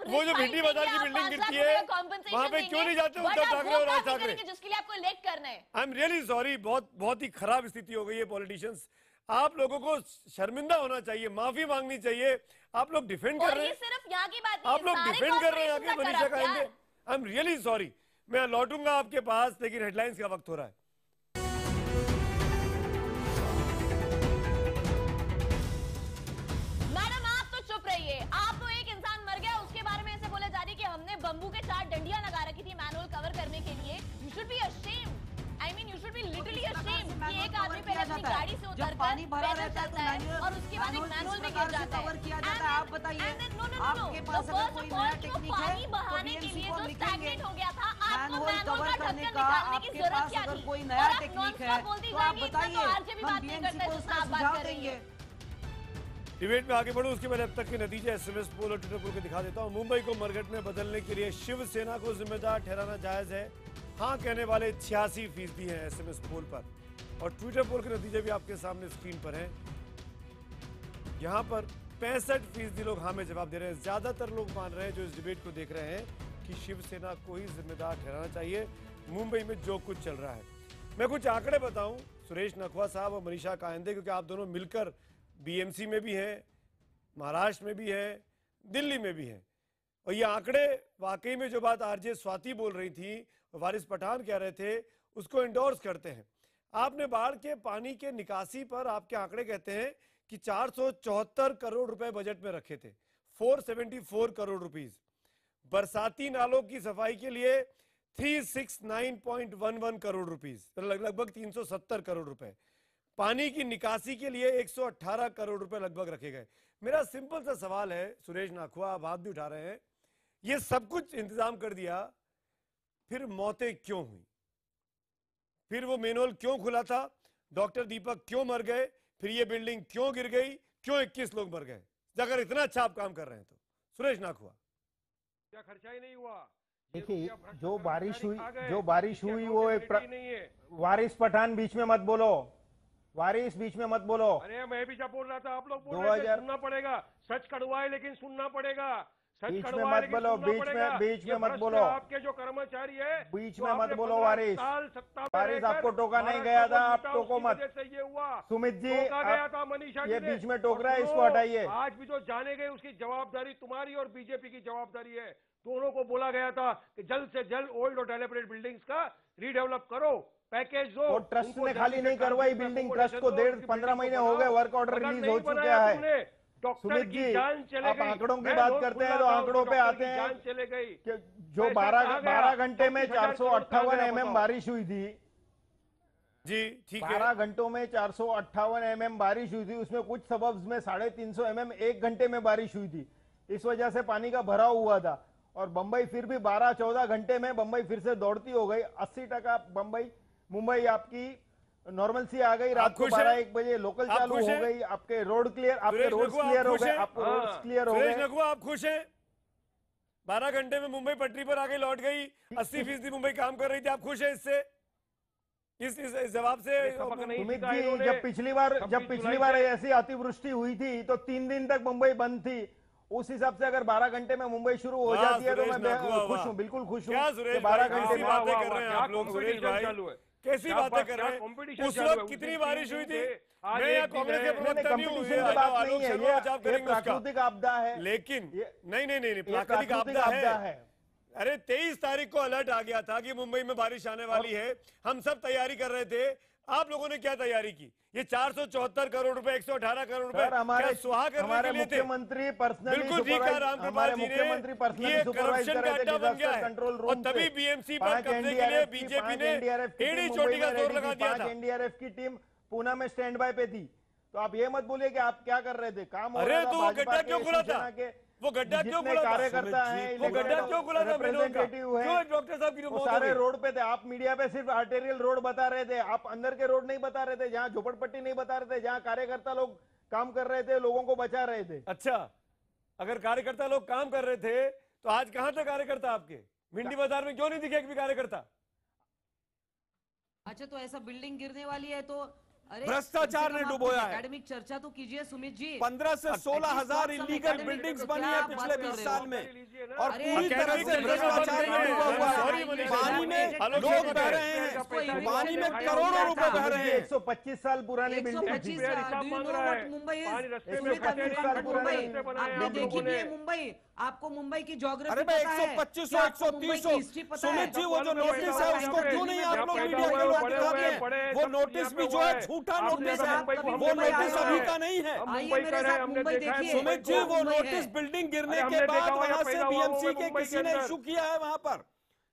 वो जो भिंडी बाजार की बिल्डिंग गिरती है वहाँ पे क्यों नहीं जाते उद्धव ठाकरे और राज ठाकरे? जिसके लिए आपको इलेक्ट करना है। आई एम रियली सॉरी, बहुत ही खराब स्थिति हो गई है पॉलिटिशियंस। आप लोगों को शर्मिंदा होना चाहिए, माफी मांगनी चाहिए। आप लोग डिफेंड कर रहे हैं, सिर्फ यहाँ की बात नहीं, आप लोग डिफेंड कर रहे हैं आगे Manisha Kayande. I am really sorry, मैं लौटूंगा आपके पास, लेकिन हेडलाइंस का वक्त हो रहा है। बम्बू के 4 डंडियां लगा रखी थी मैनुअल कवर करने के लिए। You should be ashamed, I mean you should be literally ashamed कि एक आदमी पहले अपनी गाड़ी से उतरकर पानी भरा रहता चलता है और उसके बाद एक मैनुअल में गिर जाता है। कवर किया जाता है, आप बताइए आपके पास अगर कोई नया टेक्निक है पानी बहाने के लिए जो स्टैग्नेट हो गया था, आपको मैनुअल मैनुअल कवर का करने ढक्कन का निकालने की आपके जरूरत पास क्या अगर थी? कोई और नया आप टेक्निक नॉन-स्टॉप है बोलती तो आप जाएंगी, बताइए, तो आरजे भी हम बात नहीं बीएमसी करता को है, उसका आप बात सुझाव कर रही देंगे। है। डिबेट में आगे बढ़ूं उसके पहले अब तक के नतीजे एसएमएस पोल और ट्विटर पोल के दिखा देता हूं। मुंबई को मरघट में बदलने के लिए शिवसेना को जिम्मेदार ठहराना जायज है, हाँ कहने वाले 86% हैं एसएमएस पोल पर, और ट्विटर पोल के नतीजे भी आपके सामने स्क्रीन पर हैं। यहां पर 65% लोग हाँ में जवाब दे रहे हैं। ज्यादातर लोग मान रहे हैं जो इस डिबेट को देख रहे हैं कि शिवसेना को ही जिम्मेदार ठहराना चाहिए मुंबई में जो कुछ चल रहा है। मैं कुछ आंकड़े बताऊं, सुरेश नखवा साहब और मनीषा कायंदे, क्योंकि आप दोनों मिलकर बीएमसी में भी हैं, महाराष्ट्र में भी हैं, दिल्ली में भी हैं, और ये आंकड़े वाकई में जो बात आरजे स्वाति बोल रही थी, वारिस पठान कह रहे थे, उसको एंडोर्स करते हैं। आपने बाढ़ के पानी के निकासी पर आपके आंकड़े कहते हैं कि 474 करोड़ रुपए बजट में रखे थे, 474 करोड़ रुपीस। बरसाती नालों की सफाई के लिए 369.11 करोड़ रुपीस, लगभग 370 करोड़ रुपए। पानी की निकासी के लिए 118 करोड़ रुपए लगभग रखे गए। मेरा सिंपल सा सवाल है, सुरेश नाखवा आप हाथ भी उठा रहे हैं, ये सब कुछ इंतजाम कर दिया, फिर मौतें क्यों हुई? फिर वो मेनहोल क्यों खुला था? डॉक्टर दीपक क्यों मर गए? फिर ये बिल्डिंग क्यों गिर गई? क्यों 21 लोग मर गए? अगर इतना अच्छा आप काम कर रहे हैं तो सुरेश नाखवा, क्या खर्चा ही नहीं हुआ? देखिए, जो बारिश हुई वो एक वारिस पठान बीच में मत बोलो, वारिस बीच में मत बोलो। अरे मैं भी जब बोल रहा था आप लोग बोल रहे थे सुनना पड़ेगा, सच कड़वा है लेकिन सुनना पड़ेगा। बीच में मत बोलो, बीच में मत बोलो। आपके जो कर्मचारी है बीच में मत बोलो वारिस। वारिस आपको टोका नहीं गया था, आप टोको मत। ये हुआ सुमित जी, गया था मनीषा ये बीच में टोक रहा है, इसको हटाइए। आज भी जो जाने गए उसकी जवाबदारी तुम्हारी और बीजेपी की जवाबदारी है। दोनों को बोला गया था कि जल्द से जल्द ओल्ड और डेवलप्ड बिल्डिंग्स का रीडेवलप करो, पैकेज दो। तो ट्रस्ट ने खाली नहीं करवाई बिल्डिंग, ट्रस्ट को 15 महीने हो गए, वर्क ऑर्डर रिलीज हो चुका है। सुमित जी, आप आंकड़ों की बात करते हैं तो आंकड़ों पे आते हैं कि जो 12 घंटे में 458 mm बारिश हुई थी जी, ठीक है, 12 घंटों में 458 mm बारिश हुई थी, उसमें कुछ सबब्स में 350 mm 1 घंटे में बारिश हुई थी, इस वजह से पानी का भराव हुआ था। और बंबई फिर भी 12-14 घंटे में बंबई फिर से दौड़ती हो गई। 80% मुंबई आपकी नॉर्मल सी आ गई। रात को 12-1 बजे लोकल चालू हो गई, आपके रोड क्लियर, आपके रोड क्लियर हो गए, आपको रोड क्लियर हो गए। आप खुश हैं? 12 घंटे में मुंबई पटरी पर आके लौट गई, 80% मुंबई काम कर रही थी, आप खुश हैं इससे? इस जवाब से? सुमित जी, जब पिछली बार ऐसी अतिवृष्टि हुई थी तो 3 दिन तक मुंबई बंद थी। उस हिसाब से अगर 12 घंटे में मुंबई शुरू हो जाती है तो मैं खुश हूँ, बिल्कुल खुश हूँ। 12 घंटे बातें कर रहे हैं आप लोग, सुरेश भाई कैसी बातें कर रहे हैं? उस वक्त कितनी बारिश हुई थी? मैं यहाँ कांग्रेस के प्रवक्ता नहीं हूँ, ये आलोक शर्मा बचाव करेंगे उसका, प्राकृतिक आपदा है। लेकिन नहीं, प्राकृतिक आपदा है। अरे 23 तारीख को अलर्ट आ गया था कि मुंबई में बारिश आने वाली है, हम सब तैयारी कर रहे थे। आप लोगों ने क्या तैयारी की? ये 474 करोड़ रुपए, 118 करोड़ रुपए हमारे सुहा करने के लिए थे। मुख्यमंत्री पर्सनली, बिल्कुल ठीक है रामकृपाल जी ने, ये करप्शन का अड्डा बन गया है और तभी बीएमसी पर कब्जे के लिए बीजेपी ने एड़ी चोटी का जोर लगा दिया था। एनडीआरएफ की टीम पूना में स्टैंड बाय पे थी, तो आप ये मत बोलिए कि आप क्या कर रहे थे, काम हो रहा था। तो वो गड्ढा क्यों खुला था? वो गड्ढा क्यों खुला था? कार्यकर्ता है, वो गड्ढा क्यों खुला था? रिप्रेजेंटेटिव है, डॉक्टर साहब की वो सारे रोड पे थे। आप मीडिया पे सिर्फ आर्टेरियल रोड बता रहे थे, आप अंदर के रोड नहीं बता रहे थे, जहाँ झोपड़पट्टी नहीं बता रहे थे, जहाँ कार्यकर्ता लोग काम कर रहे थे, लोगों को बचा रहे थे। अच्छा, अगर कार्यकर्ता लोग काम कर रहे थे तो आज कहां थे कार्यकर्ता आपके? भिंडी बाजार में क्यों नहीं दिखे एक भी कार्यकर्ता? अच्छा, तो ऐसा बिल्डिंग गिरने वाली है तो भ्रष्टाचार ने डुबोया है। एकेडमिक चर्चा तो कीजिए सुमित जी। 15 से 16 हजार इलीगल बिल्डिंग्स बनी है पिछले 20 साल में और पूरी तरह से भ्रष्टाचार में डूबा हुआ है। पानी में लोग बह रहे हैं, पानी में करोड़ों रुपए बह रहे हैं। 125 साल पुरानी बिल्डिंग, मुंबई आपने देखी भी है मुंबई आपको मुंबई की ज्योग्राफी अरे पता है? 125 क्या आपको मुंबई की हिस्ट्री पता है? सुमित जी, वो जो नोटिस है उसको क्यों नहीं आप लोग मीडिया के लोग दिखाते हैं? वो नोटिस भी जो है झूठा नोटिस है, वो नोटिस अभी का नहीं है। सुमित जी, वो नोटिस बिल्डिंग गिरने के बाद वहां से बीएमसी के किसी ने इशू किया है वहां पर।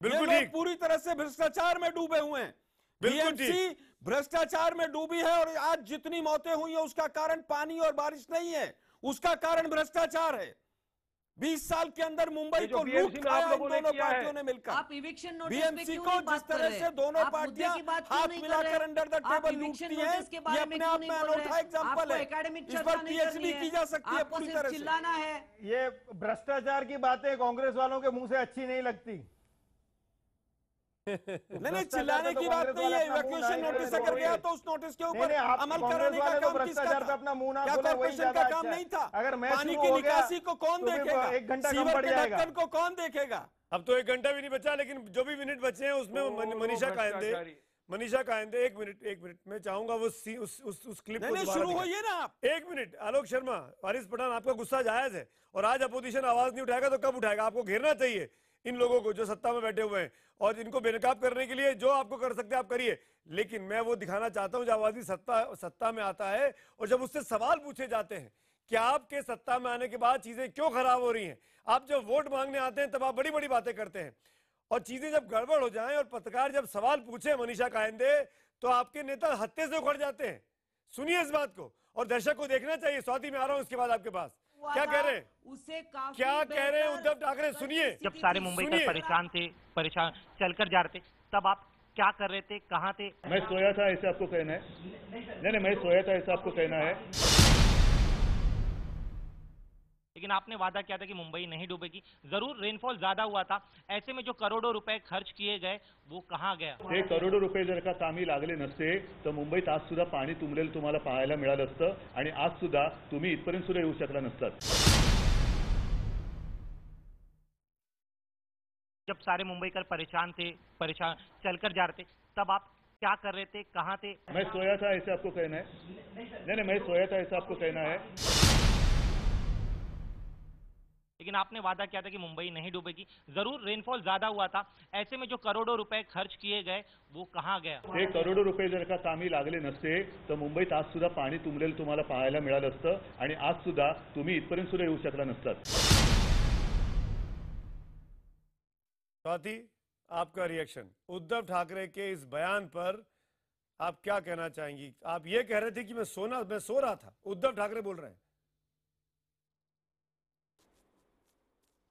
बिल्कुल ठीक, पूरी तरह से भ्रष्टाचार में डूबे हुए हैं। बीएमसी भ्रष्टाचार में डूबी है और आज जितनी मौतें हुई है उसका कारण पानी और बारिश नहीं है, उसका कारण भ्रष्टाचार है। 20 साल के अंदर मुंबई को लूट खाया इन दोनों पार्टियों ने मिलकर। आप इविक्शन नोटिस बीएमसी को जिस तरह से दोनों पार्टियां हाथ मिलाकर अंडर द टेबल लूटती हैं, ये अपने आप में अनोखा एग्जांपल है। इस पर पीएचडी की जा सकती है पूरी तरह से। चिल्लाना है। ये भ्रष्टाचार की बातें कांग्रेस वालों के मुंह से अच्छी नहीं लगती। नहीं, चिल्लाने की बात नहीं है। इवैक्यूएशन नोटिस अगर गया तो उस नोटिस के ऊपर अमल कराने का काम किसका था? अपना मुंह ना क्या कॉर्पोरेशन का काम नहीं था? अगर पानी की निकासी को कौन देखेगा? 1 घंटा कम सीवर पड़ के जाएगा। ढक्कन को कौन देखेगा? अब तो 1 घंटा भी नहीं बचा, लेकिन जो भी मिनट बचे हैं उसमें मनीषा कायंदे 1 मिनट मैं चाहूंगा वो उस क्लिप को शुरू होइए ना आप। 1 मिनट। आलोक शर्मा, वारिस पठान, आपका गुस्सा जायज है और आज अपोजिशन आवाज नहीं उठाएगा तो कब उठाएगा? आपको घेरना चाहिए इन लोगों को जो सत्ता में बैठे हुए हैं, और इनको बेनकाब करने के लिए जो आपको कर सकते हैं आप करिए। लेकिन मैं वो दिखाना चाहता हूं जब आवाजी सत्ता में आता है और जब उससे सवाल पूछे जाते हैं कि आपके सत्ता में आने के बाद चीजें क्यों खराब हो रही हैं। आप जब वोट मांगने आते हैं तब आप बड़ी बड़ी बातें करते हैं, और चीजें जब गड़बड़ हो जाएं और पत्रकार जब सवाल पूछे मनीषा कायंदे, तो आपके नेता हत्थे से उखड़ जाते हैं। सुनिए इस बात को, और दर्शक को देखना चाहिए। स्वाति, में आ रहा हूं इसके बाद आपके पास। क्या कह रहे हैं? क्या कह रहे हैं उद्धव ठाकरे? सुनिए। जब सारे मुंबई का परेशान चलकर जा रहे थे, तब आप क्या कर रहे थे, कहाँ थे? मैं सोया था ऐसा आपको कहना है? नहीं, मैं सोया था ऐसा आपको कहना है? लेकिन आपने वादा किया था कि मुंबई नहीं डूबेगी। जरूर रेनफॉल ज्यादा हुआ था, ऐसे में जो करोड़ों रुपए खर्च किए गए वो कहाँ गया? हे करोडो रुपये जर का कामी लागले नसते तर मुंबईत आज सुद्धा पाणी तुंबलेलं तुम्हाला पाहायला मिळालं असतं आणि आज सुद्धा तुम्ही इथपर्यंत सुद्धा येऊ शकला नसतात। जब सारे मुंबईकर परेशान चलकर जा रहे थे, तब आप क्या कर रहे थे, कहाँ थे? मैं सोया था ऐसा आपको कहना है? नहीं, मैं सोया था ऐसा आपको कहना है? लेकिन आपने वादा किया था कि मुंबई नहीं डूबेगी। जरूर रेनफॉल ज्यादा हुआ था, ऐसे में जो करोड़ों रुपए खर्च किए गए वो कहाँ गया? हे करोडो रुपये जर का कामी लागले नसते तर मुंबईत आज सुद्धा पाणी तुंबलेलं तुम्हाला पाहायला मिळालं असतं आणि आज सुद्धा तुम्ही इथपर्यंत सुद्धा येऊ शकला नसतात। स्वाति, आपका रिएक्शन उद्धव ठाकरे के इस बयान पर आप क्या कहना चाहेंगी? आप ये कह रहे थे कि मैं सो रहा था, उद्धव ठाकरे बोल रहे हैं।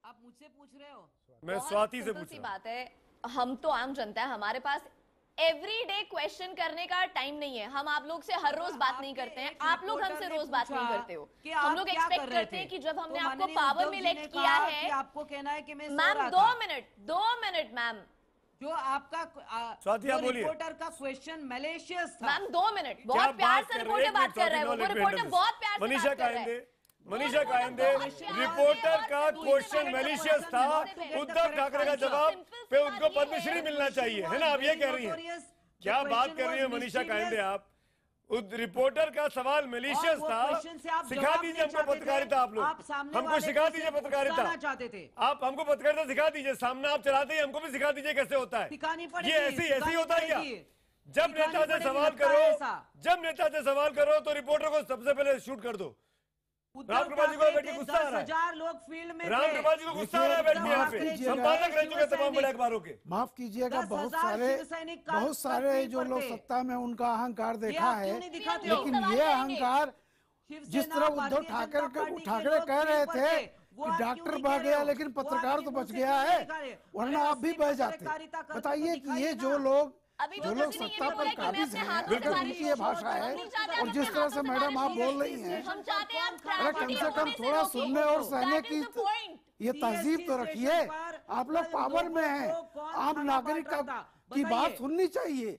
आप मुझसे पूछ रहे हो? मैं स्वाति से पूछ रहा हूं। बात है, हम तो आम जनता है, हमारे पास एवरीडे क्वेश्चन करने का टाइम नहीं है। हम आप लोग से हर रोज बात नहीं करते हैं, आप लोग हमसे रोज बात नहीं करते हो। हम लोग एक्सपेक्ट करते हैं कि जब हमने आपको पावर में इलेक्ट किया है, आपको कहना है कि मैं मैम 2 मिनट मैम, जो आपका रिपोर्टर का क्वेश्चन मैलिशियस था। मैम 2 मिनट, बहुत प्यार से रिपोर्टर बात कर रहे हैं, वो रिपोर्टर बहुत प्यार से बात कर रहे हैं। मनीषा कायंदे, रिपोर्टर का क्वेश्चन मैलिशियस था, उद्धव ठाकरे का जवाब पे उनको पद्मश्री मिलना चाहिए, है ना? आप ये कह रही हैं? क्या बात कर रही है मनीषा कायंदे आप? रिपोर्टर का सवाल मैलिशियस था। सिखा दीजिए हमको पत्रकारिता। आप लोग हमको सिखा दीजिए पत्रकारिता। आप हमको पत्रकारिता सिखा दीजिए। सामने आप चलाते हैं, हमको भी सिखा दीजिए कैसे होता है। ये ऐसे ही होता है क्या? जब नेता से सवाल करो तो रिपोर्टर को सबसे पहले शूट कर दो। रामकृपाल जी को बैठ के गुस्सा आ रहा है। 10,000 लोग फील्ड में थे। रामकृपाल जी को गुस्सा आ रहा है बैठ के यहाँ पे। संपादक रह चुके तमाम बड़े अखबारों के। माफ कीजिएगा, बहुत सारे जो लोग सत्ता में उनका अहंकार देखा है, लेकिन ये अहंकार जिस तरह उद्धव ठाकरे कह रहे थे कि डॉक्टर बह गया लेकिन पत्रकार तो बच गया है, वरना आप भी बह जाते। बताइए कि ये जो लोग सत्ता पर काबिज हैं, बिल्कुल उनकी ये भाषा है। और जिस तरह से मैडम आप बोल रही हैं, अरे कम से कम थोड़ा सुनने और सहने की ये तहजीब तो रखिए। आप लोग पावर में हैं, आम नागरिक की बात सुननी चाहिए।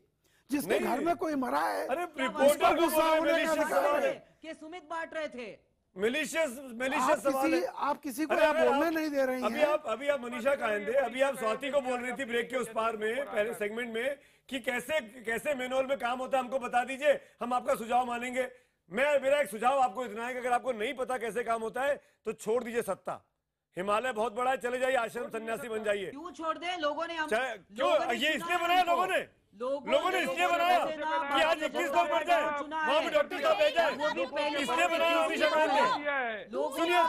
जिसके घर में कोई मरा है, अरे रिपोर्टर गुस्सा होने का अधिकार है कि सुमित बांट रहे थे। मिलिशियस सवाल है। आप किसी को बोलने नहीं दे रही हैं। अभी आप मनीषा कायंदे, अभी आप स्वाति को बोल रही थी ब्रेक के उस पार में, पहले सेगमेंट में, कि कैसे मैनुअल में काम होता है हमको बता दीजिए, हम आपका सुझाव मानेंगे। मेरा एक सुझाव आपको इतना है कि अगर आपको नहीं पता कैसे काम होता है तो छोड़ दीजिए सत्ता, हिमालय बहुत बड़ा है, चले जाइए आश्रम सन्यासी बन जाइए। क्यों छोड़ दे? लोगों ने क्यों? ये इसलिए बनाया लोगों ने इसलिए बनाया कि आज 21 लोग मर जाए, वहाँ भी डॉक्टर साहब रह जाए, इसलिए बनाया मनीषा बहन ने। सुनिए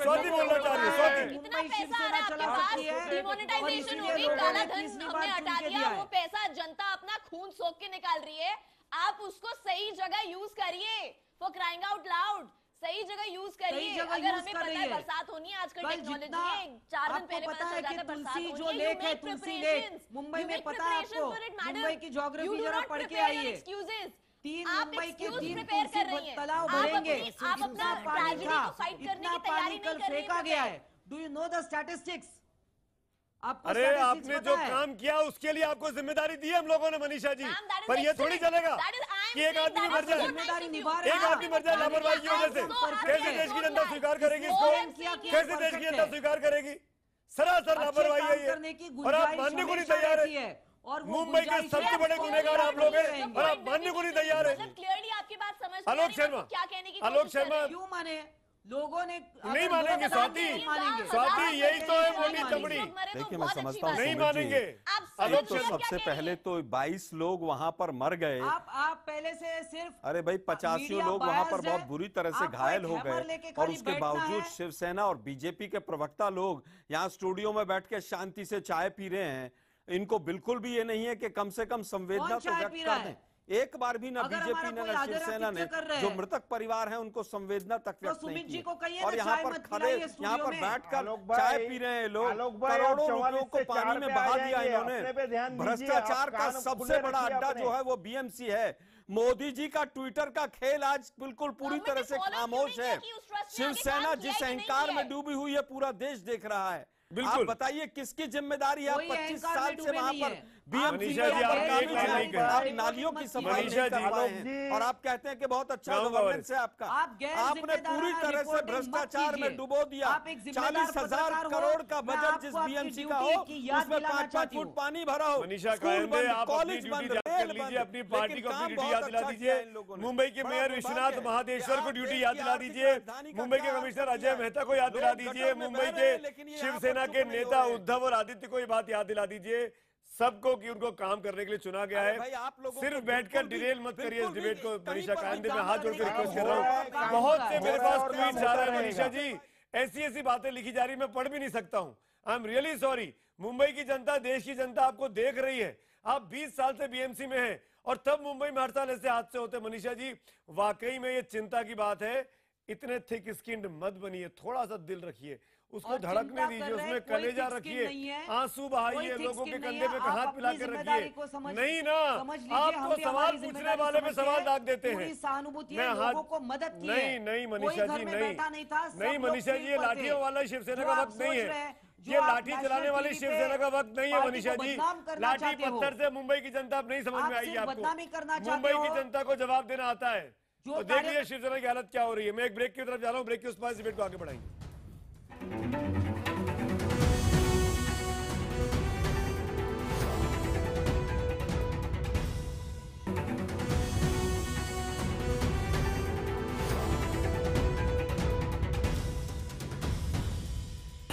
स्वाति बोलना चाह रही है। स्वाति, इतना पैसा आ रहा है आपके पास, डिमोनेटाइजेशन हो गई, काला धन हमने हटा दिया, वो पैसा जनता अपना खून सोख के निकाल रही है, आप उसको सही जगह यूज करिए। फॉर क्राइंग आउट लाउड, सही जगह यूज करिए। अगर हमें पता है बरसात होनी है, आजकल टेक्नोलॉजी है, 4 दिन पहले पता चल जाता है बरसात होनी है। जो लेक है तुलसी लेक मुंबई में, पता है आपको? मुंबई की ज्योग्राफी जरा पढ़ के आइए। 3 मुंबई के 3 तुलसी तालाब भरेंगे, इतना पानी था, इतना पानी कल फेंका गया है। Do you know the statistics? अरे आपने जो काम किया उसके लिए आपको जिम्मेदारी दी है हम लोगों ने मनीषा जी, पर ये थोड़ी चलेगा कि एक आदमी मर जाए, एक आदमी मर जाए लापरवाही की वजह से। कैसे देश की जनता स्वीकार करेगी इसको? कैसे देश की जनता स्वीकार करेगी? सरासर लापरवाही है ये, और आप मानने को नहीं तैयार है। मुंबई के सबसे बड़े गुनहगार आप लोग हैं और आप मानने को नहीं तैयार है। क्लियरली आपकी बात समझ आलोक शर्मा, क्या कहने की आलोक शर्मा क्यों माने? लोगों ने नहीं मानेंगे। स्वाति, यही तो है मोटी चमड़ी। देखिए मैं समझता हूँ, नहीं मानेंगे। तो सबसे पहले तो 22 लोग वहाँ पर मर गए। आप पहले से सिर्फ, अरे भाई 85 लोग वहाँ पर बहुत बुरी तरह से घायल हो गए, और उसके बावजूद शिवसेना और बीजेपी के प्रवक्ता लोग यहाँ स्टूडियो में बैठ के शांति से चाय पी रहे हैं। इनको बिल्कुल भी ये नहीं है कि कम से कम संवेदना तो व्यक्त कर दें। एक बार भी ना बीजेपी ने ना शिवसेना ने जो मृतक परिवार है उनको संवेदना तक व्यक्त नहीं की। और यहाँ पर खड़े, यहाँ पर बैठकर चाय पी रहे हैं लोग। करोड़ों रुपयों को पानी में बहा दिया इन्होंने। भ्रष्टाचार का सबसे बड़ा अड्डा जो है वो बीएमसी है। मोदी जी का ट्विटर का खेल आज बिल्कुल पूरी तरह से खामोश है। शिवसेना जिस अहंकार में डूबी हुई है पूरा देश देख रहा है। आप बताइए किसकी जिम्मेदारी है? 25 साल से वहाँ पर बीएमसी आप नालियों की सफाई नहीं कर पाए हैं, और आप कहते हैं कि बहुत अच्छा गवर्नेंस है आपका। आपने पूरी तरह से भ्रष्टाचार में डुबो दिया। 40,000 करोड़ का बजट जिस बीएमसी का हो उसमें 5-5 फुट पानी भरा हो, स्कूल बंद, कॉलेज बंद, रेल बंद, अपनी पार्टी को ड्यूटी याद दिला दीजिए। मुंबई के मेयर विश्वनाथ महादेश्वर को ड्यूटी याद दिला दीजिए। मुंबई के कमिश्नर अजय मेहता को याद दिला दीजिए। मुंबई के शिवसेना के नेता उद्धव और आदित्य को ये बात याद दिला दीजिए सबको कि उनको काम करने के लिए चुना गया है। सिर्फ बैठकर डिरेल मत करिए इस डिबेट को। मनीषा कायंदे, मैं हाथ जोड़ के रिक्वेस्ट कर रहा हूँ। बहुत से मेरे पास ट्वीट आ रहा है मनीषा जी, ऐसी बातें लिखी जा रही, मैं पढ़ भी नहीं सकता हूँ। I am really sorry. Mumbai की जनता, देश की जनता आपको देख रही है। आप 20 साल से बीएमसी में हैं और तब मुंबई में हर साल ऐसे हादसे होते। मनीषा जी वाकई में ये चिंता की बात है। इतने थिक स्किन्ड मत बनिए, थोड़ा सा दिल रखिए, उसको धड़कने दीजिए, उसमें कलेजा रखिए, आंसू बहाइए, लोगों के कंधे पे हाथ पिला कर रखिए। नहीं ना, आप तो सवाल पूछने वाले पे सवाल दाग देते हैं। मैं हाथ नहीं मनीषा जी, नहीं मनीषा जी, ये लाठियों वाला शिवसेना का वक्त नहीं है। ये लाठी चलाने वाली शिवसेना का वक्त नहीं है मनीषा जी। लाठी पत्थर से मुंबई की जनता अब नहीं समझ में आएगी आपको। मुंबई की जनता को जवाब देना आता है। तो देख लीजिए शिवसेना की हालत क्या हो रही है। मैं एक ब्रेक की तरफ जा रहा हूँ, ब्रेक के उस पास डिबेट को आगे बढ़ाएंगे।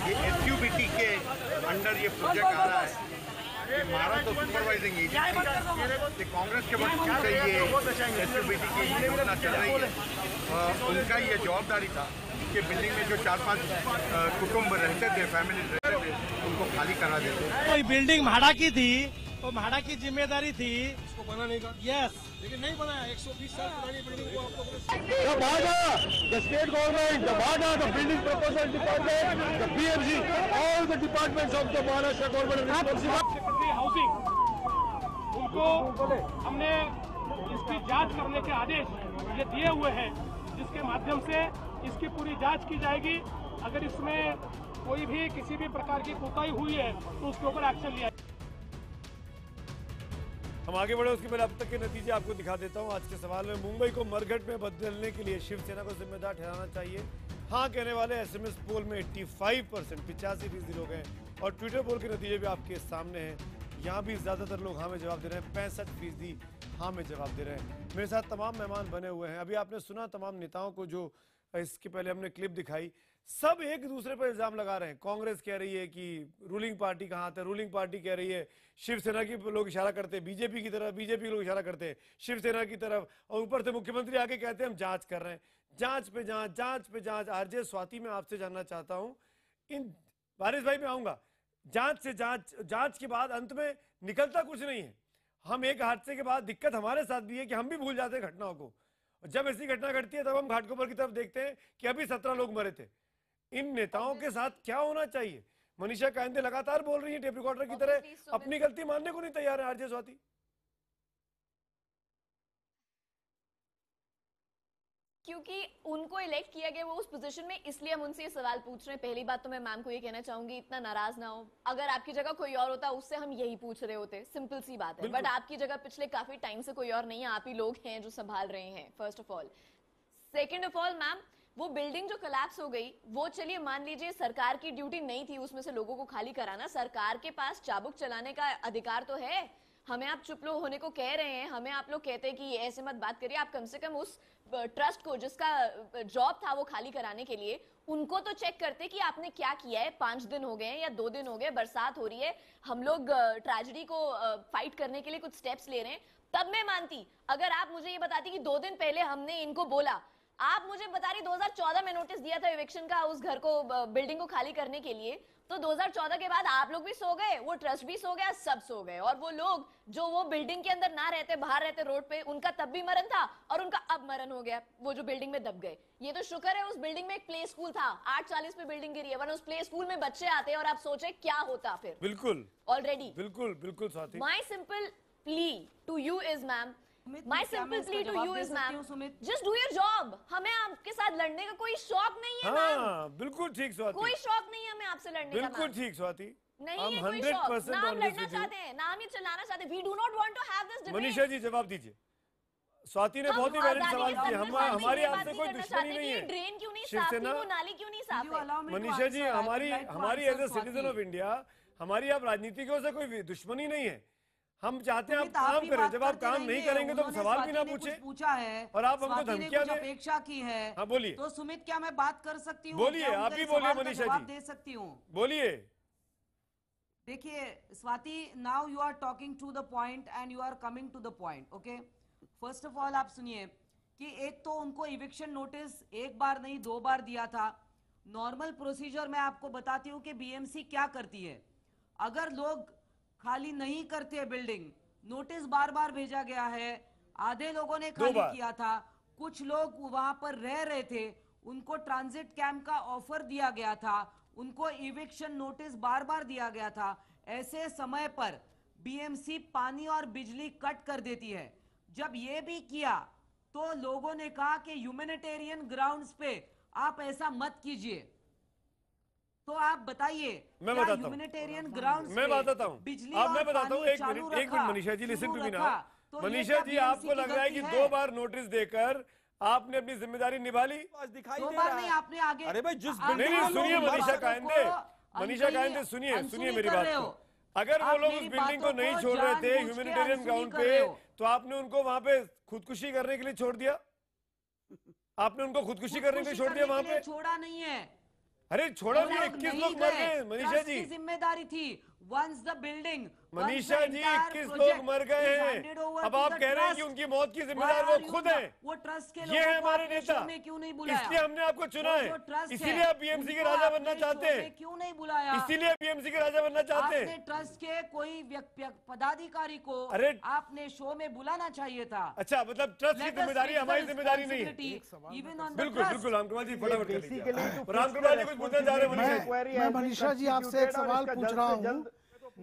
ये एसयूबीटी के अंडर ये प्रोजेक्ट आ रहा है। हमारा तो सुपरवाइजिंग एजेंसी कांग्रेस के वक्त से ये एसयूबीटी की योजना चल रही है। उनका ये जवाबदारी था कि बिल्डिंग में जो 4-5 कुटुंब रहते थे, फैमिली रहते थे, उनको खाली करा देते। कोई बिल्डिंग भाड़ा की थी तो भाड़ा की जिम्मेदारी थी, उसको बनाने का। यस, लेकिन नहीं बनाया। 120 साल पुरानी बिल्डिंग को आप लोगों ने the state government, the BADA, the building proposal department, the BMC, all the departments of the Maharashtra government are responsible. Housing, उनको हमने इसकी जांच करने के आदेश ये दिए हुए हैं, जिसके माध्यम से इसकी पूरी जांच की जाएगी। अगर इसमें कोई भी किसी भी प्रकार की कोताही हुई है तो उसके ऊपर एक्शन लिया। हम आगे बढ़े उसके पहले अब तक के नतीजे आपको दिखा देता हूं। आज के सवाल में मुंबई को मरघट में बदलने के लिए शिवसेना को जिम्मेदार ठहराना चाहिए। हाँ कहने वाले एसएमएस पोल में 85%, 85% लोग हैं, और ट्विटर पोल के नतीजे भी आपके सामने हैं। यहाँ भी ज्यादातर लोग हाँ में जवाब दे रहे हैं, 65% हाँ में जवाब दे रहे हैं। मेरे साथ तमाम मेहमान बने हुए हैं। अभी आपने सुना तमाम नेताओं को जो इसके पहले हमने क्लिप दिखाई, सब एक दूसरे पर इल्जाम लगा रहे हैं। कांग्रेस कह रही है कि रूलिंग पार्टी कहाँ है, रूलिंग पार्टी कह रही है शिवसेना की लोग इशारा करते हैं बीजेपी की तरफ, बीजेपी के लोग इशारा करते हैं शिवसेना की तरफ, और ऊपर से मुख्यमंत्री आके कहते हैं हम जांच कर रहे हैं। जांच पे जांच, जांच पे जांच। आरजे स्वाति, मैं आपसे जानना चाहता हूं, इन वारिस भाई मैं आऊंगा, जांच से जांच, जांच के बाद अंत में निकलता कुछ नहीं है। हम एक हादसे के बाद दिक्कत हमारे साथ भी है कि हम भी भूल जाते हैं घटनाओं को, और जब ऐसी घटना घटती है तब हम घाटकोपर की तरफ देखते हैं कि अभी 17 लोग मरे थे। इन नेताओं के साथ क्या होना चाहिए? मनीषा कायंदे लगातार बोल रही है टेप रिकॉर्डर की तरह, अपनी गलती मानने को नहीं तैयार है आरजे स्वाति। क्योंकि उनको इलेक्ट किया गया वो उस पोजीशन में, इसलिए हम उनसे ये सवाल पूछ रहे हैं। पहली बात तो मैं मैम को ये कहना चाहूंगी, इतना नाराज ना हो, अगर आपकी जगह कोई और होता उससे हम यही पूछ रहे होते, सिंपल सी बात है। बट आपकी जगह पिछले काफी टाइम से कोई और नहीं है, आप ही लोग हैं जो संभाल रहे हैं, first of all. Second of all ma'am, वो बिल्डिंग जो कोलैप्स हो गई, वो चलिए मान लीजिए सरकार की ड्यूटी नहीं थी उसमें से लोगों को खाली कराना, सरकार के पास चाबुक चलाने का अधिकार तो है। हमें आप चुप लोग होने को कह रहे हैं, हमें आप लोग कहते हैं कि ऐसे मत बात करिए, आप कम से कम उस ट्रस्ट को जिसका जॉब था वो खाली कराने के लिए, उनको तो चेक करते कि आपने क्या किया है। 5 दिन हो गए या 2 दिन हो गए, बरसात हो रही है, हम लोग ट्रेजेडी को फाइट करने के लिए कुछ स्टेप्स ले रहे हैं, तब मैं मानती। अगर आप मुझे ये बताती कि 2 दिन पहले हमने इनको बोला, आप मुझे बता रही 2014 में नोटिस दिया था इविक्शन का उस घर को, बिल्डिंग को खाली करने के लिए, तो 2014 के बाद आप लोग भी सो गए, वो ट्रस्ट भी सो गया, सब सो गए। और वो लोग जो वो बिल्डिंग के अंदर ना रहते, बाहर रहते रोड पे, उनका तब भी मरण था और उनका अब मरण हो गया, वो जो बिल्डिंग में दब गए। ये तो शुक्र है उस बिल्डिंग में एक प्ले स्कूल था, 840 पे बिल्डिंग गिरी है, वरना उस प्ले स्कूल में बच्चे आते और आप सोचे क्या होता फिर। बिल्कुल ऑलरेडी बिल्कुल बिल्कुल Swati. My simple plea to you is ma'am, My simple plea to you is ma'am, just do your job. हमें आपके साथ लड़ने का कोई शौक नहीं है मैम। हाँ, बिल्कुल ठीक स्वाति, कोई शौक नहीं है हमें आपसे लड़ने का। बिल्कुल ठीक स्वाति, नहीं है कोई शौक, ना हम लड़ना चाहते हैं, ना हम ये चलाना चाहते हैं। We do not want to have this debate. Manisha ji जवाब दीजिए। स्वाति ने बहुत ही वैलिड सवाल किया, हमारी आपसे कोई दुश्मनी नहीं है। ड्रेन क्यों नहीं साफ है, वो नाली क्यों नहीं साफ है? मनीषा जी, हमारी as a citizen of India, हमारी आप राजनीतिकों से कोई दुश्मनी नहीं है। हम चाहते हैं आप काम करें, जब आप काम नहीं करेंगे तो हम सवाल भी ना पूछे, पूछा है और आप हमको धमकियां दें, अपेक्षा की है। हाँ बोलिए। तो सुमित क्या मैं बात कर सकती हूँ? बोलिए, आप ही बोलिए मनीषा जी। दे सकती हूँ, बोलिए। देखिए Swati, now you are talking to the point and you are coming to the point. Okay, first of all आप सुनिए कि एक तो उनको इविक्शन नोटिस एक बार नहीं 2 बार दिया था। नॉर्मल प्रोसीजर मैं आपको बताती हूँ कि बीएमसी क्या करती है। अगर लोग खाली नहीं करते बिल्डिंग, नोटिस बार बार भेजा गया है, आधे लोगों ने खाली किया था, कुछ लोग वहां पर रह रहे थे, उनको ट्रांजिट कैंप का ऑफर दिया गया था, उनको इविक्शन नोटिस बार बार दिया गया था। ऐसे समय पर बीएमसी पानी और बिजली कट कर देती है। जब ये भी किया तो लोगों ने कहा कि ह्यूमैनिटेरियन ग्राउंड्स पे आप ऐसा मत कीजिए। तो आप बताइए, मैं बताता हूं, ह्यूमैनिटेरियन ग्राउंड्स मैं बताता हूं, बिजली अब मैं बताता हूं, एक minute Manisha ji, listen to me ना। मनीषा जी, आपको लग रहा है कि 2 बार नोटिस देकर आपने अपनी जिम्मेदारी निभा ली? दिखाई 2 बार नहीं, आपने आगे, अरे भाई जिस नहीं, सुनिए मनीषा कायंदे, मनीषा कायंदे सुनिए मेरी बात को। अगर वो लोग उस बिल्डिंग को नहीं छोड़ रहे थे ह्यूमैनिटेरियन ग्राउंड पे, तो आपने उनको वहां पे खुदकुशी करने के लिए छोड़ दिया? आपने उनको खुदकुशी करने के लिए छोड़ दिया वहां पे? छोड़ा नहीं है। अरे छोड़ा नहीं, 21 लोग मर गए मनीषा जी, जिम्मेदारी थी। Once the building, Manisha ji 21 लोग मर गए हैं, अब आप कह रहे हैं कि उनकी मौत की जिम्मेदार वो खुद हैं। वो ट्रस्ट के ये है हमारे नेता, क्यों नहीं बुलाया? इसलिए हमने आपको चुना है, इसीलिए आप बीएमसी के राजा बनना चाहते हैं। क्यों नहीं बुलाया? इसीलिए बीएमसी के राजा बनना चाहते हैं। ट्रस्ट के कोई पदाधिकारी को आपने शो में बुलाना चाहिए था। अच्छा, मतलब ट्रस्ट की जिम्मेदारी हमारी जिम्मेदारी नहीं है। बिल्कुल बिल्कुल, रामकुमार जी फटाफट कर लीजिए। रामकुमार जी कुछ पूछना चाह रहे हैं? मैं मनीषा जी आपसे एक सवाल पूछ रहा हूँ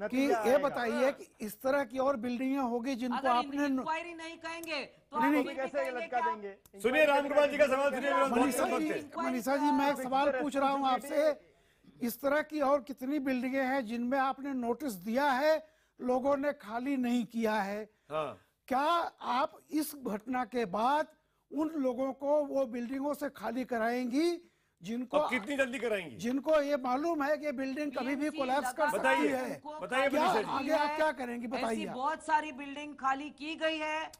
कि ये बताइए कि इस तरह की और बिल्डिंगें होगी जिनको आपने इंक्वायरी नहीं कहेंगे तो नहीं, कैसे लटका देंगे? सुनिए रामकुमार जी का सवाल सुनिए। मनीषा जी, मैं एक सवाल पूछ रहा हूँ आपसे, इस तरह की और कितनी बिल्डिंगें हैं जिनमें आपने नोटिस दिया है, लोगों ने खाली नहीं किया है? क्या आप इस घटना के बाद उन लोगों को वो बिल्डिंगों से खाली कराएंगी जिनको कितनी जल्दी कराएंगी? जिनको ये मालूम है कि बिल्डिंग कभी भी कोलैप्स कर सकती है? बताइए आगे आप क्या करेंगी, बताइए। बहुत सारी बिल्डिंग खाली की गई है,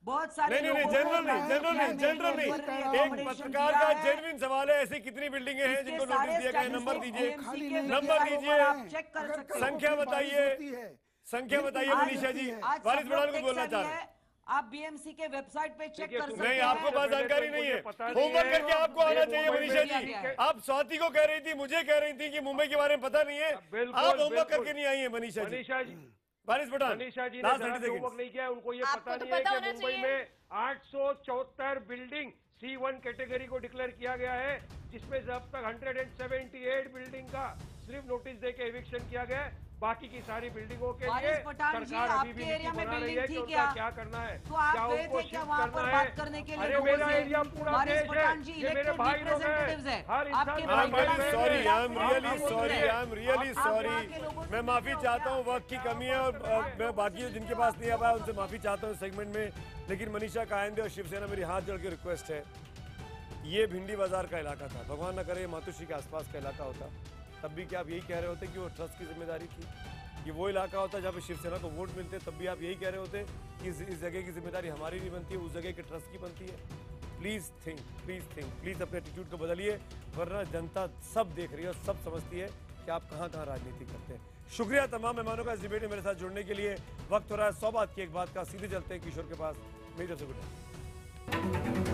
बहुत सारे नहीं, जनरल नहीं, एक पत्रकार का जेन्युइन सवाल है, ऐसी कितनी बिल्डिंगें हैं जिनको नोटिस दिया गया? नंबर दीजिए, नंबर दीजिए, संख्या बताइए, संख्या बताइए मनीषा जी। वारिस बड़ाल को बोलना चाह रहे हैं। आप बीएमसी के वेबसाइट पे चेक कर सकते हैं। नहीं, आपको पास जानकारी नहीं है, होमवर्क करके आपको आना चाहिए मनीषा जी। आप स्वाति को कह रही थी, मुझे कह रही थी कि मुंबई के बारे में पता नहीं है, आप होमवर्क करके नहीं आई है मनीषा जी। वारिस पठान, मनीषा जी ने होमवर्क नहीं किया, उनको ये पता नहीं है कि मुंबई में 874 बिल्डिंग C1 कैटेगरी को डिक्लेयर किया गया है, जिसमें अब तक 178 बिल्डिंग का सिर्फ नोटिस देके एविक्शन किया गया है। बाकी की सारी बिल्डिंगों के लिए सरकार अभी भी नीति बना रही है कि उनका क्या करना है, क्या उनको शिफ्ट करना है। अरे मेरा एरिया पूरा देश है, ये मेरे भाई लोग हैं, हर इंसान। Sorry, I am really sorry, मैं माफी चाहता हूँ, वक्त की कमी है और मैं बाकी जिनके पास नहीं आ पाया उनसे माफी चाहता हूँ इस सेगमेंट में। लेकिन मनीषा कायंदे और शिवसेना मेरी हाथ जोड़ के रिक्वेस्ट है, ये भिंडी बाजार का इलाका था, भगवान न करे मातोश्री के आसपास का इलाका होता, तब भी क्या आप यही कह रहे होते कि वो ट्रस्ट की जिम्मेदारी थी? ये वो इलाका होता जहाँ पे शिवसेना को वोट मिलते, तब भी आप यही कह रहे होते कि इस जगह की जिम्मेदारी हमारी नहीं बनती है, उस जगह के ट्रस्ट की बनती है? प्लीज थिंक, प्लीज अपने एटीट्यूड को बदलिए, वरना जनता सब देख रही है और सब समझती है कि आप कहाँ राजनीति करते हैं। शुक्रिया तमाम मेहमानों का इस डिबेट में मेरे साथ जुड़ने के लिए। वक्त हो रहा है 100 बात की एक बात का, सीधे चलते हैं किशोर के पास। मेरी तरफ से गुड नाइट।